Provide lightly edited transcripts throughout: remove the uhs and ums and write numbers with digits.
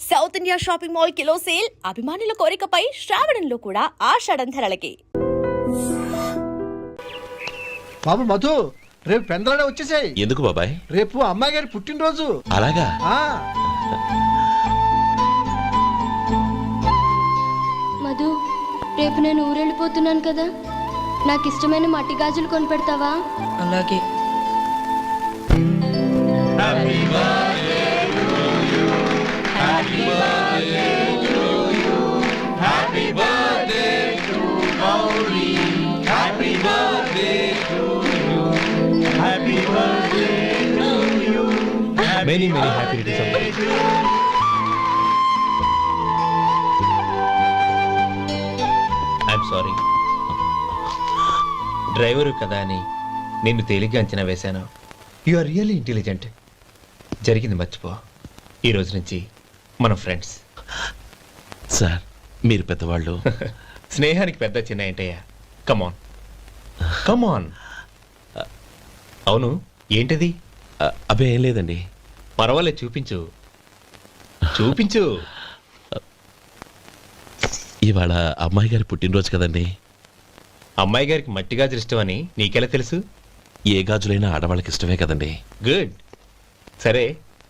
South India shopping mall kilo sale అభిమానుల కోరికపై శ్రావణంలో కూడా ఆషాఢం ధరలకి. బాబు మధు, రేపు పెందలాడే వచ్చేసాయి. ఎందుకు బాబాయ్? రేపు అమ్మాయి గారి పుట్టినరోజు. అలాగా? మధు, రేపు నేను ఊరెళ్ళిపోతున్నాను కదా, నాకు ఇష్టమైన మట్టి గాజులు కొనిపెడతావా? అలాగే. Many happy returns of the day. I'm sorry. Driver కదా అని నిన్ను తేలిగ్గా అంచనా వేశాను. You are really intelligent. జరిగింది మర్చిపో. ఈ రోజు నుంచి మనం ఫ్రెండ్స్. సార్, మీరు పెద్దవాళ్ళు. స్నేహానికి పెద్ద చిన్న ఏంటయ్యా? కమాన్ కమాన్. అవును, ఏంటది? అబ్బే ఏం లేదండి. పర్వాలేదు, చూపించు చూపించు. ఇవాళ అమ్మాయి గారి పుట్టినరోజు కదండి. అమ్మాయి గారికి మట్టి గాజులు ఇష్టం అని నీకెలా తెలుసు? ఏ గాజులైనా ఆడవాళ్ళకి ఇష్టమే కదండి. గుడ్. సరే,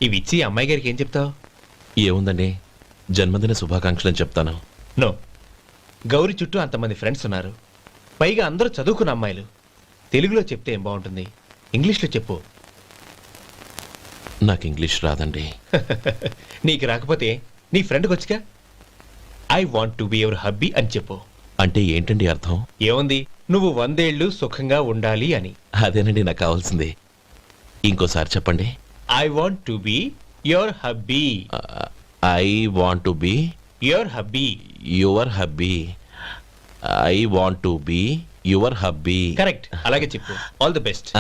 ఇవి ఇచ్చి అమ్మాయి గారికి ఏం చెప్తావు? ఏముందండి, జన్మదిన శుభాకాంక్షలు అని చెప్తాను. నో, గౌరీ చుట్టూ అంతమంది ఫ్రెండ్స్ ఉన్నారు, పైగా అందరూ చదువుకున్న అమ్మాయిలు. తెలుగులో చెప్తే ఏం బాగుంటుంది? ఇంగ్లీష్లో చెప్పు. నాకు ఇంగ్లీష్ రాదండి. నీకు రాకపోతే నీ ఫ్రెండ్కి వచ్చిగా I want to be your hubby అని చెప్పు. అంటే ఏంటండి అర్థం? ఏముంది, నువ్వు 100 ఏళ్ళు సుఖంగా ఉండాలి అని. అదేనండి నాకు కావాల్సింది. ఇంకోసారి చెప్పండి. I want to be your hubby. I want to be your hubby. Your hubby. I want to be your hubby. Correct, అలాగే చెప్పు. All the best.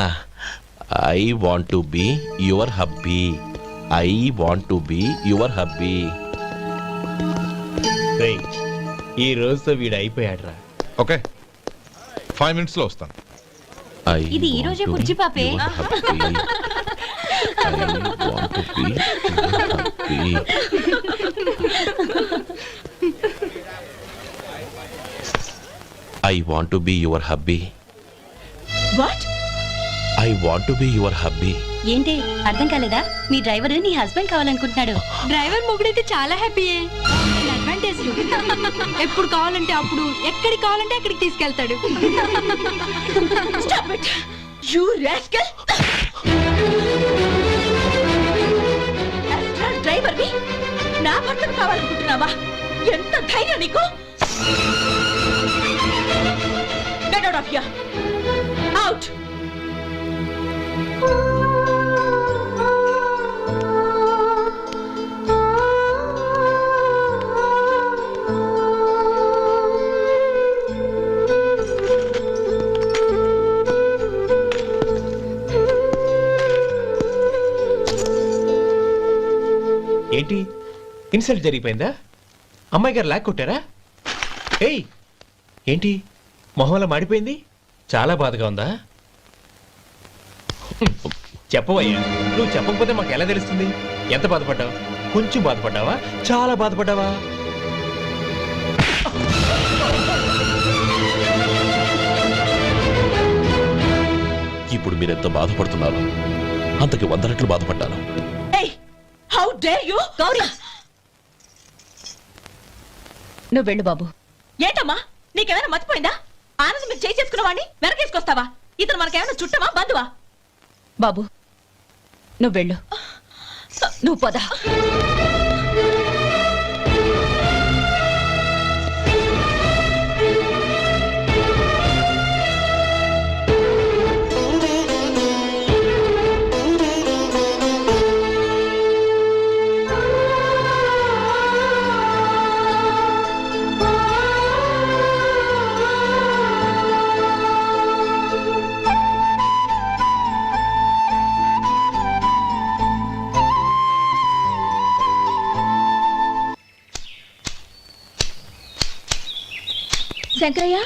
I want to be your hubby. I want to be your hubby. ఈ రోజుతో వీడు అయిపోయాడురా. Okay, 5 minutes లో వస్తాను. ఇది ఈ రోజే కుర్చీ పాపే. I want to be your hubby. What? I want to be your hubby. ఏంటి అర్థం కాలేదా? మీ డ్రైవర్ నీ హస్బెండ్ కావాలనుకుంటున్నాడు. డ్రైవర్ మొగుడైతే చాలా హ్యాపీయే. అడ్వాంటేజ్ ఎప్పుడు కావాలంటే అప్పుడు, ఎక్కడికి కావాలంటే అక్కడికి తీసుకెళ్తాడు. Stop it, you rascal! Driver వి నా భర్తను కావాలనుకుంటున్నావా? ఎంత ధైర్యం నీకు? Get out of here! Out! ఏంటి, ఇన్సల్ట్ జరిగిపోయిందా? అమ్మాయి గారు లాక్ కొట్టారా? ఏయ్, ఏంటి మొహంలో మాడిపోయింది? చాలా బాధగా ఉందా? చెప్పవయ్యా, నువ్వు చెప్పకపోతే మాకు ఎలా తెలుస్తుంది? ఎంత బాధపడ్డావు? కొంచెం బాధపడ్డావా? చాలా బాధపడ్డావా? ఇప్పుడు మీరెంత బాధపడుతున్నారు, అంతకి 100 రెట్లు బాధపడ్డాను. How dare you? గౌరీ, నువ్వు వెళ్ళు బాబు. ఏంటమ్మా, నీకేమైనా మర్చిపోయిందా? ఆనందం మీరు చేయి చేసుకున్న వాడిని వెనకేసుకొస్తావా? ఇతను మనకేమైనా చుట్టమా, బంధువా? బాబు నువ్వు వెళ్ళు, నువ్వు పద. శంకరయ్య,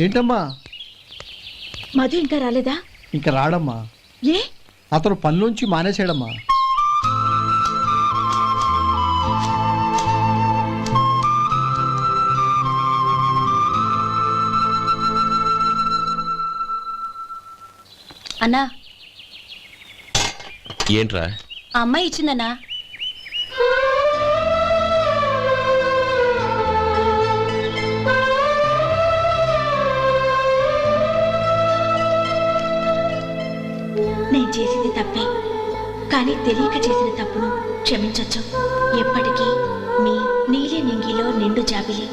ఏంటమ్మా? మధు ఇంకా రాలేదా? ఇంకా రాడమ్మా. ఏ? అతను పనిలోంచి మానేసాడమ్మా. అన్నా ఏంట్రా? ఆ అమ్మాయి ఇచ్చిందన్నా. నేను చేసింది తప్పే, కానీ తెలియక చేసిన తప్పును క్షమించొచ్చు. ఎప్పటికీ మీ నీలి నింగిలో నిండు జాబిలి.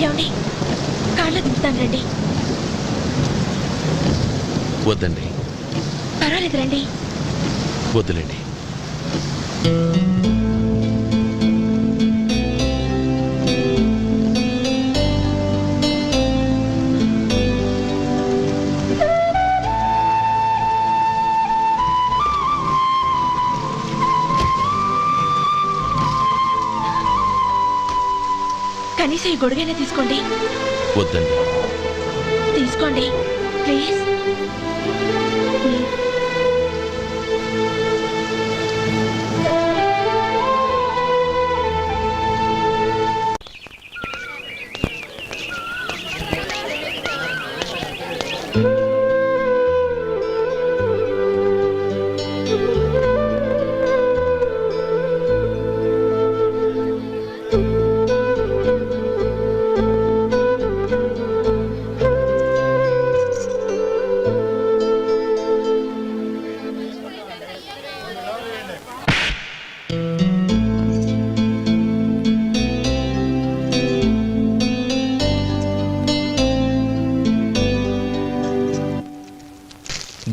ఏమండి, కాళ్ళ దింపుతాను రండి. వద్దండి, పర్వాలేదు రండి. వద్దులేండి. కనీసం ఈ గొడుగైనా తీసుకోండి. వద్దండి. తీసుకోండి ప్లీజ్.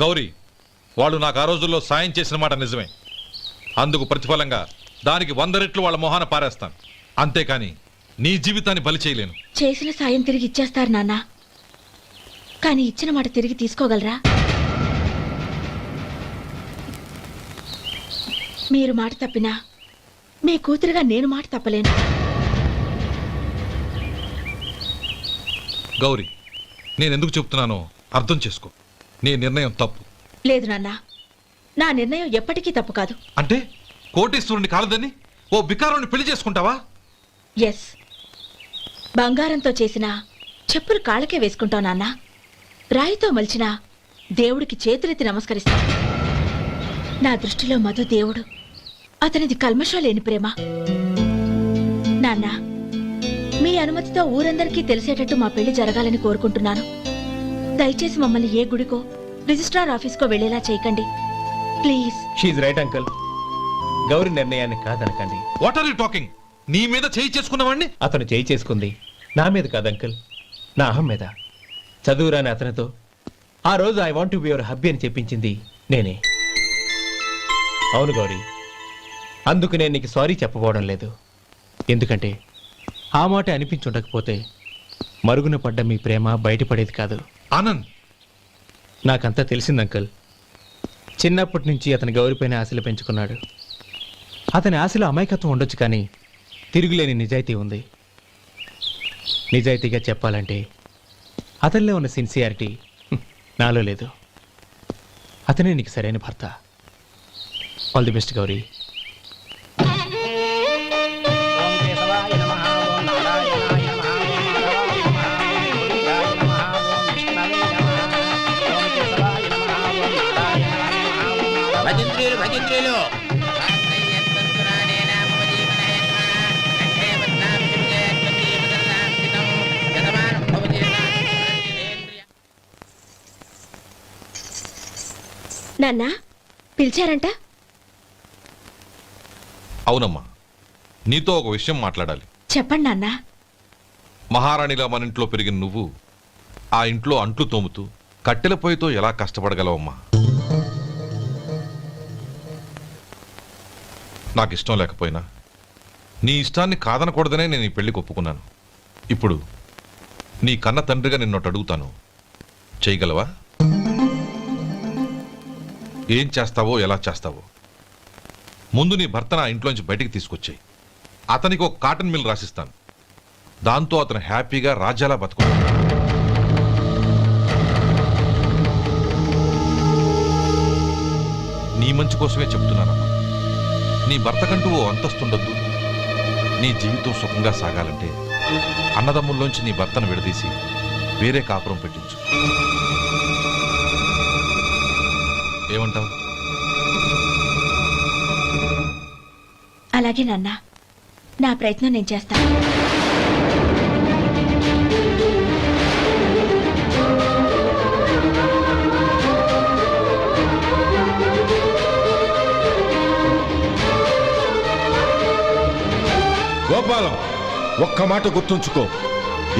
గౌరీ, వాళ్ళు నాకు ఆ రోజుల్లో సాయం చేసిన మాట నిజమే. అందుకు ప్రతిఫలంగా దానికి 100 రెట్లు వాళ్ళ మొహాన పారేస్తాను. అంతేకాని నీ జీవితాన్ని బలి చేయలేను. చేసిన సాయం తిరిగి ఇచ్చేస్తారు నాన్న, కానీ ఇచ్చిన మాట తిరిగి తీసుకోగలరా? మీరు మాట తప్పినా మీ కూతురుగా నేను మాట తప్పలేను. గౌరీ, నేనెందుకు చెప్తున్నానో అర్థం చేసుకో. నీ నిర్ణయం తప్పు. లేదు నాన్న, నా నిర్ణయం ఎప్పటికీ తప్పు కాదు. అంటే కోటేశ్వరుని కాలదని ఓ బికారుని పెళ్లి చేసుకుంటావా? ఎస్, బంగారంతో చేసిన చెప్పులు కాళ్ళకే వేసుకుంటావు నాన్న. రాయితో మలిచిన దేవుడికి చేతులెత్తి నమస్కరిస్తా. నా దృష్టిలో మధు దేవుడు, అతనిది కల్మషం లేని ప్రేమ. నాన్న, మీ అనుమతితో ఊరందరికీ తెలిసేటట్టు మా పెళ్లి జరగాలని కోరుకుంటున్నాను. దయచేసి మమ్మల్ని ఏ గుడికో రిజిస్ట్రార్ ఆఫీస్కో వెళ్లేలా చేయకండి please. She's right uncle. Gauri నిర్ణయాన్ని కాదనకండి. What are you talking? నీ మీద చేయి చేసుకున్నవాడిని అతను చేయి చేసుకుంది నా మీద కాదు అంకుల్, నా అహం మీద. చదువురాని అతనితో ఆ రోజు I want to be your hubby అని చెప్పించింది నేనే. అవును గౌరీ, అందుకు నేను నీకు సారీ చెప్పబోవడం లేదు. ఎందుకంటే ఆ మాట అనిపించుండకపోతే మరుగున పడ్డ మీ ప్రేమ బయటపడేది కాదు. ఆనంద్, నాకంతా తెలిసింది అంకుల్. చిన్నప్పటి నుంచి అతని గౌరిపైన ఆశలు పెంచుకున్నాడు. అతని ఆశలో అమాయకత్వం ఉండొచ్చు, కానీ తిరుగులేని నిజాయితీ ఉంది. నిజాయితీగా చెప్పాలంటే అతనిలో ఉన్న సిన్సియారిటీ నాలో లేదు. అతనే నీకు సరైన భర్త. All the best Gauri. నాన్న, పిలిచారంట? అవునమ్మా, నీతో ఒక విషయం మాట్లాడాలి. చెప్పండి నాన్న. మహారాణిలా మన ఇంట్లో పెరిగిన నువ్వు ఆ ఇంట్లో అంట్లు తోముతూ కట్టెల పొయ్యితో ఎలా కష్టపడగలవమ్మా? నాకు ఇష్టం లేకపోయినా నీ ఇష్టాన్ని కాదనకూడదనే నేను ఈ పెళ్లికి ఒప్పుకున్నాను. ఇప్పుడు నీ కన్న తండ్రిగా నిన్నొట్టు అడుగుతాను, చేయగలవా? ఏం చేస్తావో, ఎలా చేస్తావో ముందు నీ భర్త నా ఇంట్లోంచి బయటికి తీసుకొచ్చాయి. అతనికి ఒక కాటన్ మిల్ రాసిస్తాను. దాంతో అతను హ్యాపీగా రాజ్యాలా బతుకుతాడు. నీ మంచి కోసమే చెప్తున్నానమ్మా. నీ భర్తకంటూ ఓ అంతస్తుండొద్దు. నీ జీవితం సుఖంగా సాగాలంటే అన్నదమ్ముల్లోంచి నీ భర్తను విడదీసి వేరే కాపురం పెట్టించు. ఏమంటావు? అలాగే నాన్న, నా ప్రయత్నం నేను చేస్తాను. గోపాలం, ఒక్క మాట గుర్తుంచుకో.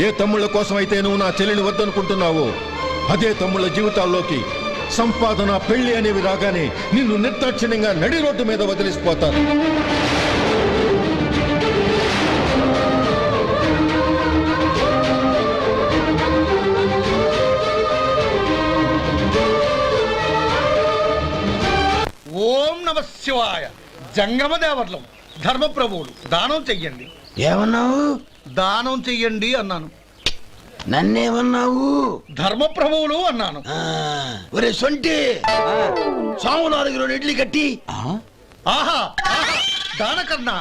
ఏ తమ్ముళ్ళ కోసం అయితే నువ్వు నా చెల్లిని వద్దనుకుంటున్నావో అదే తమ్ముళ్ళ జీవితాల్లోకి సంపాదన, పెళ్లి అనేవి రాగానే నిన్ను నిర్దాక్షిణ్యంగా నడి రోడ్డు మీద వదిలిసిపోతారు. ఓం నమ శివాయ. జంగమదేవర్లం, ధర్మప్రభువులు, దానం చెయ్యండి. ఏమన్నావు? దానం చెయ్యండి అన్నాను. నన్నేమన్నావు? ధర్మప్రభువులు అన్నాను. ఒరే సొంటి, సాము 4 ఇడ్లీ కట్టి. ఆహా ఆహా, దానకన్నా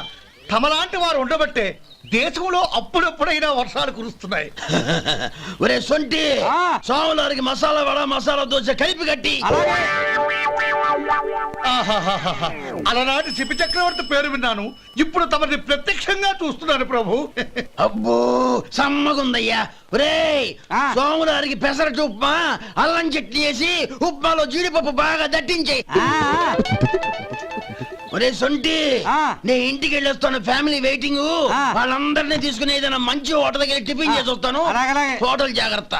తమలాంటి వారు ఉండబట్టే దేశంలో అప్పుడప్పుడైనా వర్షాలు కురుస్తున్నాయి. ఒరే సొంటి, సాము 4 మసాలా వడ, మసాలా దోశ కలిపి కట్టి. ఆహాహాహా, అలనాటి శిపి చక్రవర్తి పేరు విన్నాను, ఇప్పుడు తమని ప్రత్యక్షంగా చూస్తున్నాను ప్రభు. అబ్బో సమ్మగుందయ్యా. ఒరే సోములారికి పెసరట్టు ఉప్మా, అల్లం చట్నీ వేసి ఉప్మాలో జీడిపప్పు బాగా దట్టించే. ఒరే సొంటి, నే ఇంటికి వెళ్ళొస్తాను, ఫ్యామిలీ వెయిటింగ్. వాళ్ళందరినీ తీసుకుని ఏదైనా మంచి హోటల్ దగ్గర టిఫిన్ చేసి వస్తాను. హోటల్ జాగ్రత్త.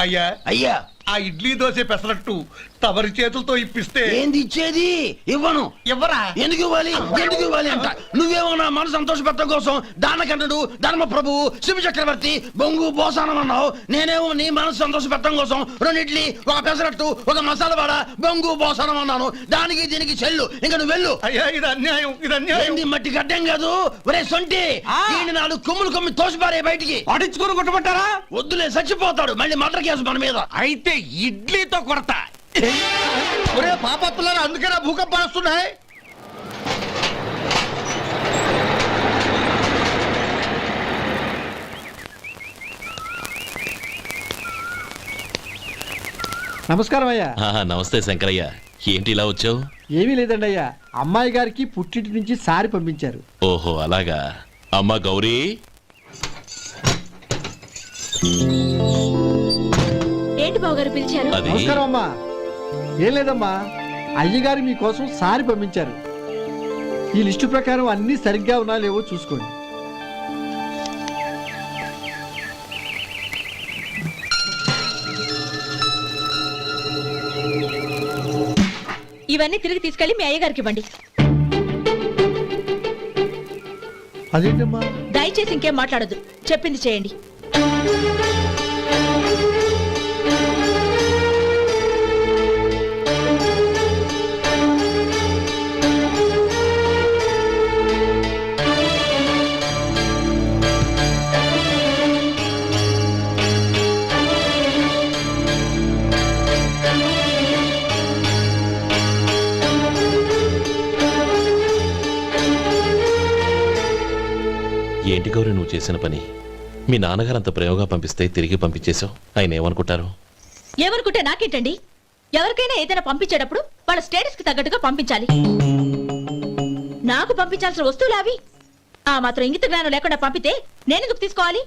అయ్యా అయ్యా, ఆ ఇడ్లీ దోశ పెసరట్టు తమరి చేతులతో ఇప్పిస్తే. ఏంది ఇచ్చేది? ఇవ్వను. ఎవరా? ఎందుకు ఇవ్వాలి? ఎందుకు ఇవ్వాలి అంట. నువ్వేమో నా మనసు సంతోషపెట్టడం కోసం దానకంటుడు, ధర్మ ప్రభువు, శివ చక్రవర్తి, బొంగు బోసానం అన్నావు. నేనేమో నీ మనసు సంతోషపెట్టడం కోసం 2 ఇడ్లీ, ఒక పెసరట్టు, ఒక మసాలా వాడ, బొంగు బోసానం అన్నాను. దానికి దీనికి చెల్లు. ఇంకా నువ్వు వెళ్ళు. అయ్యా ఇది అన్యాయం, ఇది అన్యాయం. ఏంది మట్టి గడ్డం కాదు. ఒరే సొంటి, దీన్ని 4 కొమ్ములు తోసిపారే బయటికి. పడించుకుని కొట్టమంటారా? వద్దులే, చచ్చిపోతాడు. మళ్ళీ మర్డర్ కేసు మన మీద. అయితే ఇడ్లీతో కొడతా. ఒరే పాపత్తులారా, అందుకేనా భూకంపాలు వస్తున్నాయి? నమస్కారం అయ్యా. నమస్తే శంకరయ్య, ఏంటి ఇలా వచ్చావు? ఏమీ లేదండి అయ్యా, అమ్మాయి గారికి పుట్టింటి నుంచి సారి పంపించారు. ఓహో అలాగా. అమ్మా గౌరీ, ఏంటి బావగారు పిలిచారు? అది నమస్కారం అమ్మా. ఏం లేదమ్మా, అయ్యగారు మీకోసం సారి పంపించారు. ఈ లిస్టు ప్రకారం అన్ని సరిగ్గా ఉన్నా లేవో చూసుకోండి. ఇవన్నీ తిరిగి తీసుకెళ్లి మీ అయ్యగారికి ఇవ్వండి. అదేంటమ్మా? దయచేసి ఇంకేం మాట్లాడొద్దు, చెప్పింది చేయండి. ఏంటి గౌరీ నువ్వు చేసిన పని? మీ నాన్నగారు అంత ప్రేమగా పంపిస్తే తిరిగి పంపించేశావు. ఆయన ఏమనుకుంటారు? ఎవరుకుంటే నాకేంటండి? ఎవరికైనా ఏదైనా పంపించేటప్పుడు వాళ్ళ స్టేటస్ కి తగ్గట్టుగా పంపించాలి. నాకు పంపించాల్సిన వస్తువులు అవి. ఆ మాత్రం ఇంగిత జ్ఞానం లేకుండా పంపితే నేనెందుకు తీసుకోవాలి?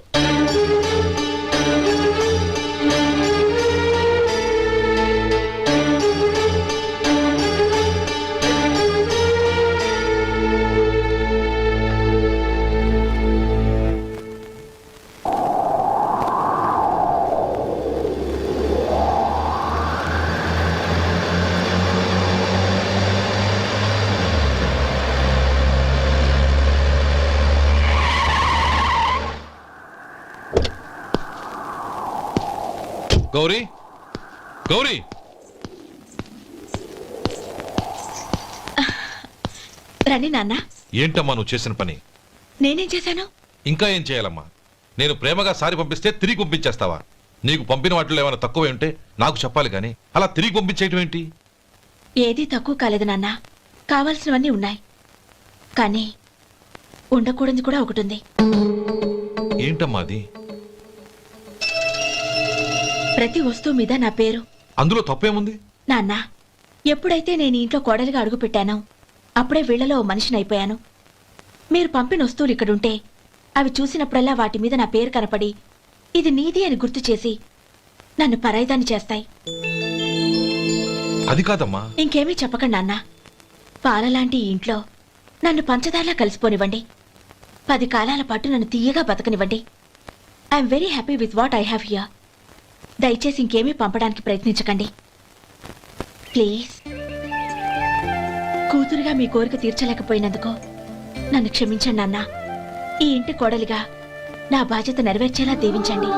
గౌరీ గౌరీ రండి నాన్న. ఏంటమ్మా నువ్వు చేసిన పని? నేనేం చేశాను? ఇంకా ఏం చేయాలమ్మా? నేను ప్రేమగా సారి పంపిస్తే తిరిగి పంపించేస్తావా? నీకు పంపిన వాటిలో ఏమైనా తక్కువ ఉంటే నాకు చెప్పాలి కానీ అలా తిరిగి పంపించేయటం ఏంటి? ఏదీ తక్కువ కాలేదు నాన్న. కావాల్సినవన్నీ ఉన్నాయి, కానీ ఉండకూడదు కూడా ఒకటి ఉంది. ఏంటమ్మా అది? ప్రతి వస్తువు మీద నా పేరు. అందులో తప్పేముంది? నాన్న, ఎప్పుడైతే నేను ఈ ఇంట్లో కోడలిగా అడుగు పెట్టానో అప్పుడే వీళ్లలో ఓ మనిషిని అయిపోయాను. మీరు పంపిన వస్తువులు ఇక్కడుంటే అవి చూసినప్పుడల్లా వాటి మీద నా పేరు కనపడి ఇది నీది అని గుర్తు చేసి నన్ను పరాయిదాన్ని చేస్తాయి. అది కాదమ్మా. ఇంకేమీ చెప్పకండి నాన్న. పాలలాంటి ఈ ఇంట్లో నన్ను పంచదారలా కలిసిపోనివ్వండి. 10 కాలాల పాటు నన్ను తీయగా బతకనివ్వండి. I'm very happy with what I have here. దయచేసి ఇంకేమీ పంపడానికి ప్రయత్నించకండి ప్లీజ్. కూతురుగా మీ కోరిక తీర్చలేకపోయినందుకు నన్ను క్షమించండి నాన్న. ఈ ఇంటి కోడలిగా నా బాధ్యత నెరవేర్చేలా దీవించండి.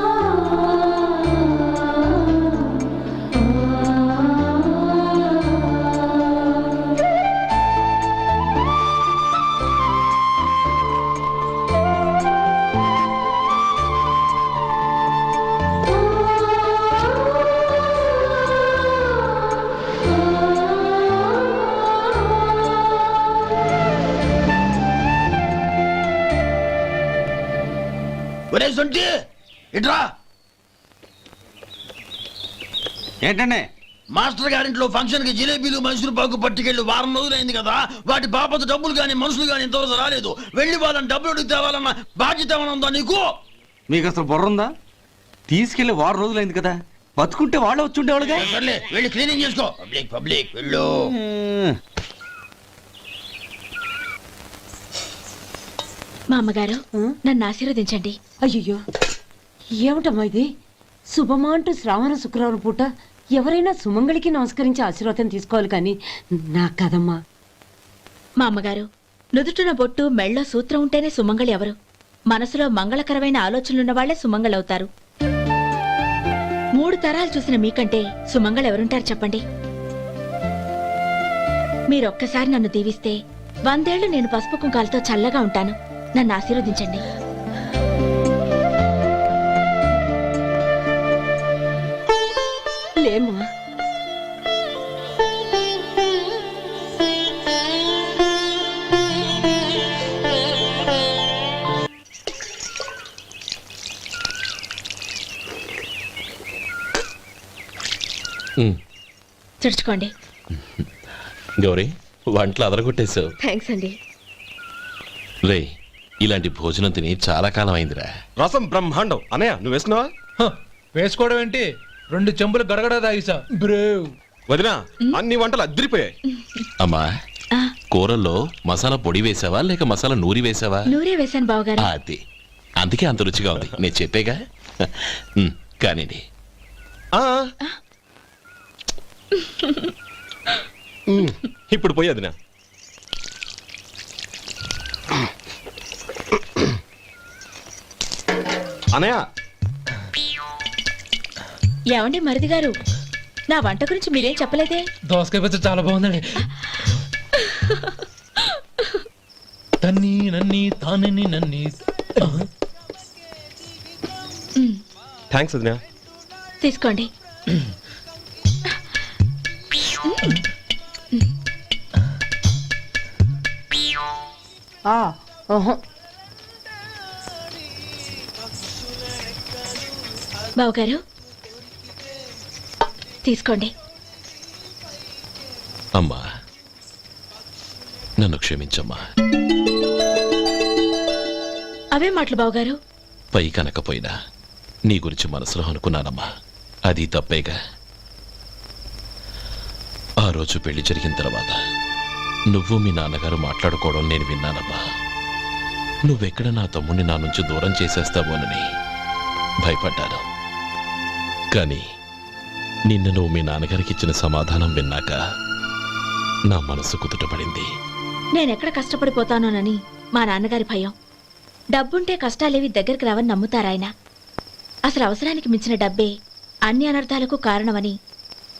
ఒరే సొంటి ఇట్రా. ఏంటండి? మాస్టర్ గారింట్లో ఫంక్షన్ కి జిలేబీలు మైసూరు పాకు పట్టుకెళ్ళి వారం రోజులైంది కదా. వాటి బాపత డబ్బులు కానీ మనుషులు కానీ ఇంతవరకు రాలేదు. వెళ్ళి వాళ్ళని డబ్బులు అడిగి తేవాలన్న బాధ్యత ఏమైనా ఉందా నీకు? మీకు అసలు బుర్ర ఉందా? తీసుకెళ్లి 6 రోజులైంది కదా, బతుకుంటే వాళ్ళు వచ్చి ఉండేవాళ్ళుగా. సర్లే వెళ్ళి క్లీనింగ్ చేసుకో. పబ్లిక్ పబ్లిక్ వెళ్ళు. మా అమ్మగారు నన్ను ఆశీర్వదించండి. అయ్యో ఏమిటమ్మా ఇది? శుభమా అంటూ శ్రావణ శుక్రవారం పూట ఎవరైనా సుమంగళికి నమస్కరించి ఆశీర్వాదం తీసుకోవాలి కానీ నాకు కదమ్మా. మా అమ్మగారు, నుదుటిన బొట్టు మెళ్ళో సూత్రం ఉంటేనే సుమంగళి ఎవరు? మనసులో మంగళకరమైన ఆలోచనలున్న వాళ్లే సుమంగళవుతారు. 3 తరాలు చూసిన మీకంటే సుమంగళ ఎవరుంటారు చెప్పండి? మీరొక్కసారి నన్ను దీవిస్తే 100 ఏళ్లు నేను పసుపు కుంకాలతో చల్లగా ఉంటాను. నన్ను ఆశీర్వదించండి. లేమ్మా. తుడుచుకోండి. గౌరీ, వంటలు అదరగొట్టేశావు. థ్యాంక్స్ అండి. రే, ఇలాంటి భోజనం తిని చాలా కాలం అయిందిరా. రసం బ్రహ్మాండం. అనయ్య నువ్వు వేసుకున్నావా? వేసుకోవడం ఏంటి? 2 చెంబులు గడగడ తాగిసా బ్రేవ్. వదినా, అన్ని వంటలు అద్దరిపోయాయి. అమ్మా, కూరల్లో మసాలా పొడి వేసావా లేక మసాలా నూరి వేసావా? నూరే వేశాను బావగారు. అది అందుకే అంత రుచిగా ఉంది. నేను చెప్పేగా. కానివ్వండి. ఇప్పుడు పోయి వదినా. అనయ్య, ఏమండి మరిది గారు, నా వంట గురించి మీరేం చెప్పలేదే? దోసకాయ పచ్చడి చాలా బాగుందండి. తన్ని నన్ని తానని నన్ని. థ్యాంక్స్ వదినా. తీసుకోండి. బావగారు తీసుకోండి. అమ్మా, నన్ను క్షమించమ్మా. అవే మాటలు బావగారు. పై కనకపోయినా నీ గురించి మనసులో అనుకున్నానమ్మా. అది తప్పేగా. ఆ రోజు పెళ్లి జరిగిన తర్వాత నువ్వు మీ నాన్నగారు మాట్లాడుకోవడం నేను విన్నానమ్మా. నువ్వెక్కడ నా తమ్ముడిని నా నుంచి దూరం చేసేస్తావోనని భయపడ్డాను. కానీ నిన్న నువ్వు మీ నాన్నగారికి ఇచ్చిన సమాధానం విన్నాక నా మనసు కుదుటపడింది. నేనెక్కడ కష్టపడిపోతానోనని మా నాన్నగారి భయం. డబ్బుంటే కష్టాలేవి దగ్గరికి రావని నమ్ముతారాయన. అసలు అవసరానికి మించిన డబ్బే అన్ని అనర్థాలకు కారణమని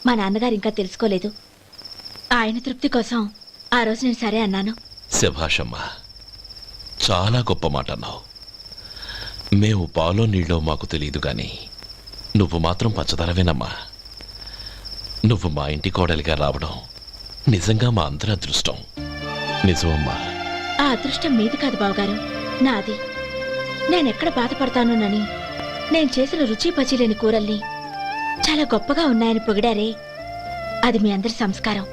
మా నాన్నగారు ఇంకా తెలుసుకోలేదు. ఆయన తృప్తి కోసం ఆ రోజు నేను సరే అన్నాను. శభాషమ్మా, చాలా గొప్ప మాట అన్నావు. మేము పాలో నీళ్ళో మాకు తెలియదు గాని నువ్వు మాత్రం పచ్చదరవేనమ్మా. నువ్వు మా ఇంటి కోడలిగా రావడం నిజంగా మా అందరి అదృష్టం. నిజమమ్మా. ఆ అదృష్టం మీది కాదు బావగారు, నాది. నేనెక్కడ బాధపడతానోనని నేను చేసిన రుచి పచిలేని కూరల్ని చాలా గొప్పగా ఉన్నాయని పొగిడారే, అది మీ అందరి సంస్కారం.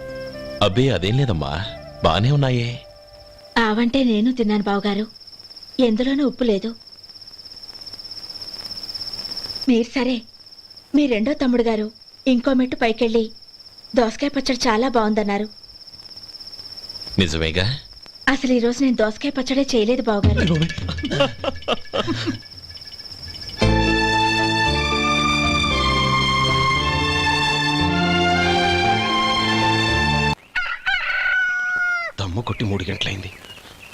అబ్బే అదేం లేదమ్మా, బానే ఉన్నాయే. ఆవంటే నేను తిన్నాను బావగారు, ఎందులోనూ ఉప్పు లేదు. మీరు సరే, మీ రెండో తమ్ముడు గారు ఇంకో మెట్టు పైకెళ్ళి దోసకాయ పచ్చడి చాలా బాగుందన్నారు. నిజమేగా? అసలు ఈ రోజు నేను దోసకాయ పచ్చడే చేయలేదు బావగారు. దమ్ము కొట్టి 3 గంటలైంది,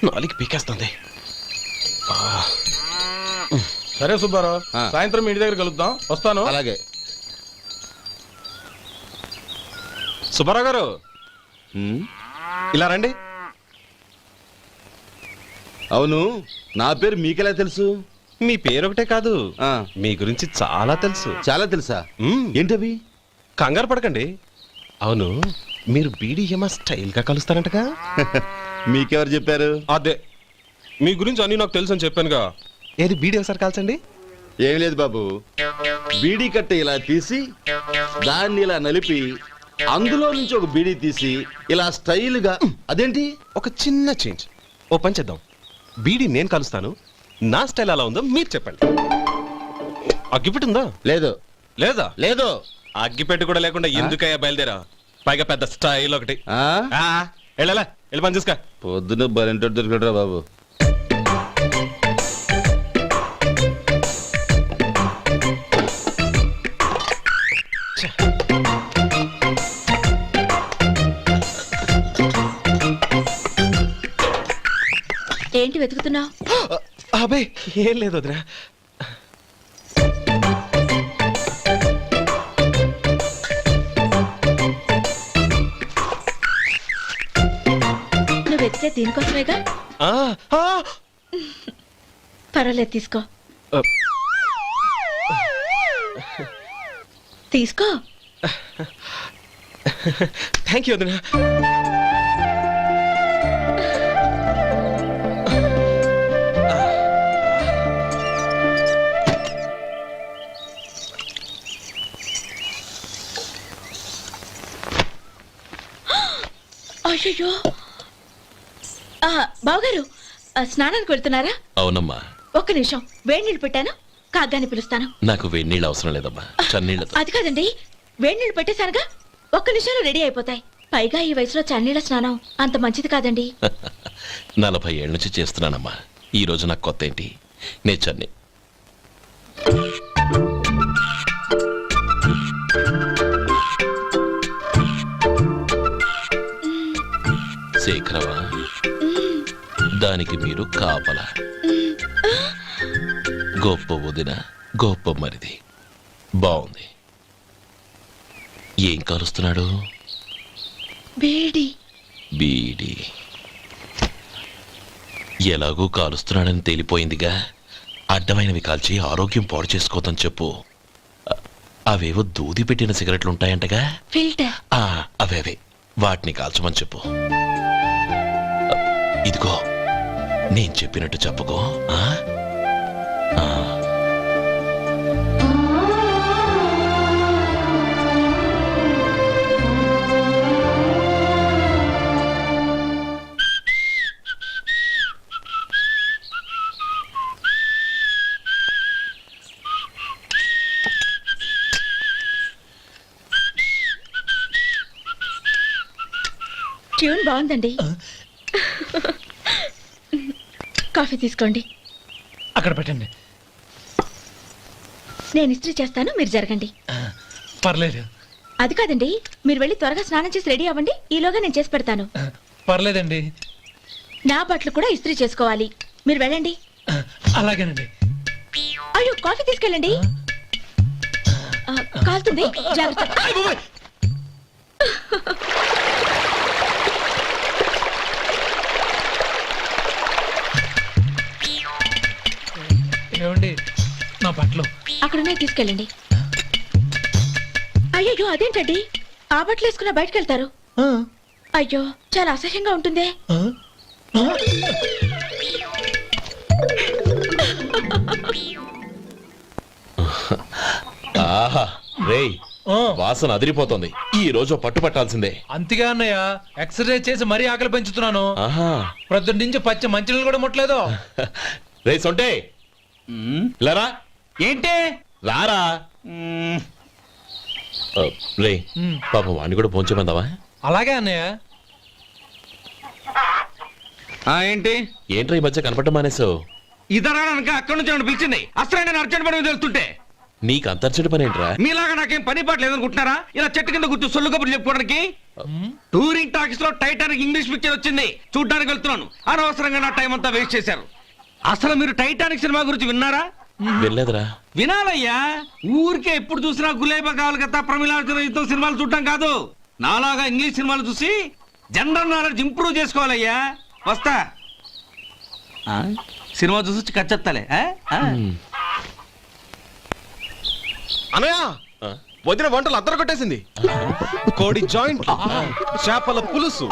4కి పీకేస్తుంది. సరే సుబ్బారావు, సాయంత్రం ఇంటి దగ్గర కలుద్దాం. వస్తాను. అలాగే. సుబ్బారావు గారు, ఇలా రండి. అవును, నా పేరు మీకెలా తెలుసు? మీ పేరు ఒకటే కాదు, మీ గురించి చాలా తెలుసు. చాలా తెలుసా? ఏంటవి? కంగారు పడకండి. అవును, మీరు బీడీఎంఆ స్టైల్గా కలుస్తారంటగా? మీకెవరు చెప్పారు? అదే, మీ గురించి అన్ని నాకు తెలుసు అని చెప్పానుగా. ఏది బీడీ ఒకసారి కాల్చండి. ఏం లేదు బాబు, బీడీ కట్ట ఇలా తీసి దాన్ని ఇలా నలిపి అందులో నుంచి ఒక బీడీ తీసి ఇలా స్టైల్గా. అదేంటి? ఒక చిన్న చేంజ్. ఓ పని చేద్దాం, బీడీ నేను కలుస్తాను, నా స్టైల్ అలా ఉందో మీరు చెప్పండి. అగ్గిపెట్టి ఉందా? లేదు. లేదా? లేదు. అగ్గిపెట్టి కూడా లేకుండా ఎందుకయ్యా బయలుదేరా? పైగా పెద్ద స్టైల్ ఒకటి. వెళ్ళాలా, వెళ్ళి పని చూసుకో. పొద్దున బలింటో దొరికడరా బాబు. ఏంటి వెతుకుతున్నావు? అబే ఏం లేదు వదినా. నువ్వు వెతికే దీనికోసమేగా. పర్వాలేదు, తీసుకో. తీసుకో. థ్యాంక్ యూ వదినా. అయ్యో, బావగారు స్నానానికి వెళ్తున్నారా? అవునమ్మా. ఒక్క నిమిషం, వేడి నీళ్ళు పెట్టాను, కాగ్గాని పిలుస్తాను. నాకు వేడి నీళ్ళు అవసరం లేదమ్మా, చన్నీళ్ళతో. అది కాదండి, వేడి నీళ్ళు పెట్టేశానుగా, ఒక్క నిమిషంలో రెడీ అయిపోతాయి. పైగా ఈ వయసులో చన్నీళ్ళ స్నానం అంత మంచిది కాదండి. 40 ఏళ్ళ నుంచి చేస్తున్నానమ్మా, ఈ రోజు నాకు కొత్త ఏంటి? నే చన్ని. శేఖరవా, దానికి మీరు కాపల. గొప్ప వదిన, గొప్ప మరిది. బాగుంది. ఏం కాలుస్తున్నాడు? బీడి. బీడి ఎలాగూ కాలుస్తున్నాడని తేలిపోయిందిగా. అడ్డమైనవి కాల్చి ఆరోగ్యం పాడు చేసుకోవద్దని చెప్పు. అవేవో దూది పెట్టిన సిగరెట్లు ఉంటాయంటగా, ఫిల్టర్. అవే వాటిని కాల్చమని చెప్పు. ఇదిగో, నేను చెప్పినట్టు చెప్పుకో. ట్యూన్ బాగుందండి. కాఫీ తీసుకోండి. అక్కడ పెట్టండి. నేను ఇస్త్రీ చేస్తాను, మీరు జరగండి. పర్లేదు. అది కాదండి, మీరు వెళ్ళి త్వరగా స్నానం చేసి రెడీ అవ్వండి, ఈలోగా నేను చేసి పెడతాను. పర్లేదండి. నా బట్టలు కూడా ఇస్త్రీ చేసుకోవాలి, మీరు వెళ్ళండి. అలాగేనండి. అయ్యో, కాఫీ తీసుకెళ్ళండి. కాలుతుంది జాగ్రత్త. ఏమండి నా బట్టలు అక్కడనే తీసుకెళ్ళండి. అయ్యో అదేంటండి ఆ బట్టలు వేసుకున్న బయటకు వెళ్తారు? అయ్యో చాలా అసహ్యంగా ఉంటుందే. ఆహా రేయ్ వాసన అదిరిపోతుంది. ఈ రోజు పట్టు పట్టాల్సిందే. అంతగా అన్నయ్య ఎక్సర్సైజ్ చేసి మరీ ఆకలి పెంచుతున్నాను. ఆహా ప్రొద్దున నుంచి పచ్చి మంచినీళ్ళు కూడా ముట్టలేదు. రే సొంటే లరా ఏంటి రారా రే పాపం వాణ్ణి కూడా పోంచమందావా? అలాగే అన్నయ్య. ఏంటి ఏంట్రా ఈ మధ్య కనపడటం మానేసావు? ఇదరా అక్కడి నుంచి నన్ను పిలిచింది. అసలు నేను అర్జెంట్ పని తెలుస్తుంటే నీకు అంతర్చడి పని ఏంట్రా? మీలాగా నాకేం పని పాట లేదనుకుంటున్నారా? ఇలా చెట్టు కింద కూర్చో సొల్లు కబుర్లు చెప్పుకోవడానికి. టూరింగ్ టాకీస్ లో టైటానిక్ ఇంగ్లీష్ పిక్చర్ వచ్చింది, చూడ్డానికి వెళ్తున్నాను. అనవసరంగా నా టైం అంతా వేస్ట్ చేశారు. అసలు మీరు టైటానిక్ సినిమా గురించి విన్నారా? వెళ్ళలేదురా. వినాలయ్యా. ఊరికే ఎప్పుడు చూసినా గులేబా కావాలి కదా ప్రమిళార్జున యుద్ధం సినిమాలు చూడటం కాదు. నాలాగా ఇంగ్లీష్ సినిమాలు చూసి జనరల్ నాలెడ్జ్ ఇంప్రూవ్ చేసుకోవాలయ్యా. వస్తా. సినిమా చూసి కచ్చెత్తాలే. అనయా వదిన వంటలు అద్దరు కొట్టేసింది. కోడి జాయింట్, చేపల పులుసు,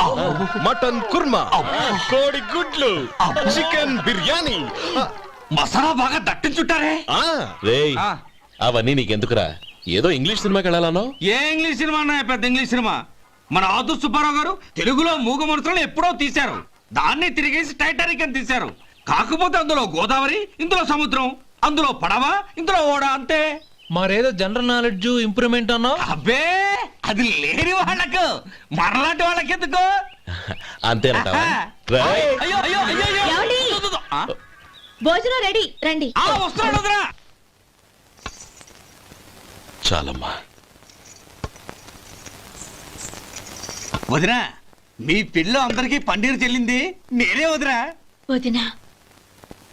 మటన్ కుర్మా, కోడి గుడ్లు, చికెన్ బిర్యానీ, మసాలా బాగా దట్టించుంటారే. రేయ్ అవన్నీ నీకెందుకురా? ఏదో ఇంగ్లీష్ సినిమాకి వెళ్ళాలనో? ఏ ఇంగ్లీష్ సినిమా అన్నా? పెద్ద ఇంగ్లీష్ సినిమా. మన ఆదు సుబ్బారావు గారు తెలుగులో మూగ మనుషులను ఎప్పుడో తీశారు. దాన్ని తిరిగేసి టైటానిక్ అని తీశారు. కాకపోతే అందులో గోదావరి, ఇందులో సముద్రం, అందులో పడవ, ఇందులో ఓడ, అంతే. మరేదో జనరల్ నాలెడ్జ్ ఇంప్రూవ్మెంట్ అన్నా? అబ్బే అది లేని వాళ్ళకు, మరలాంటి వాళ్ళకి ఎందుకు? అంతేనంటావా? రేయ్. అయ్యో అయ్యో అయ్యో అయ్యో. ఏమండి? భోజనం రెడీ, రండి. వస్తున్నాడు వదరా. చాలమ్మా. వదినా మీ పిల్ల అందరికీ పన్నీరు చెల్లింది నేనే వదినా. వదినా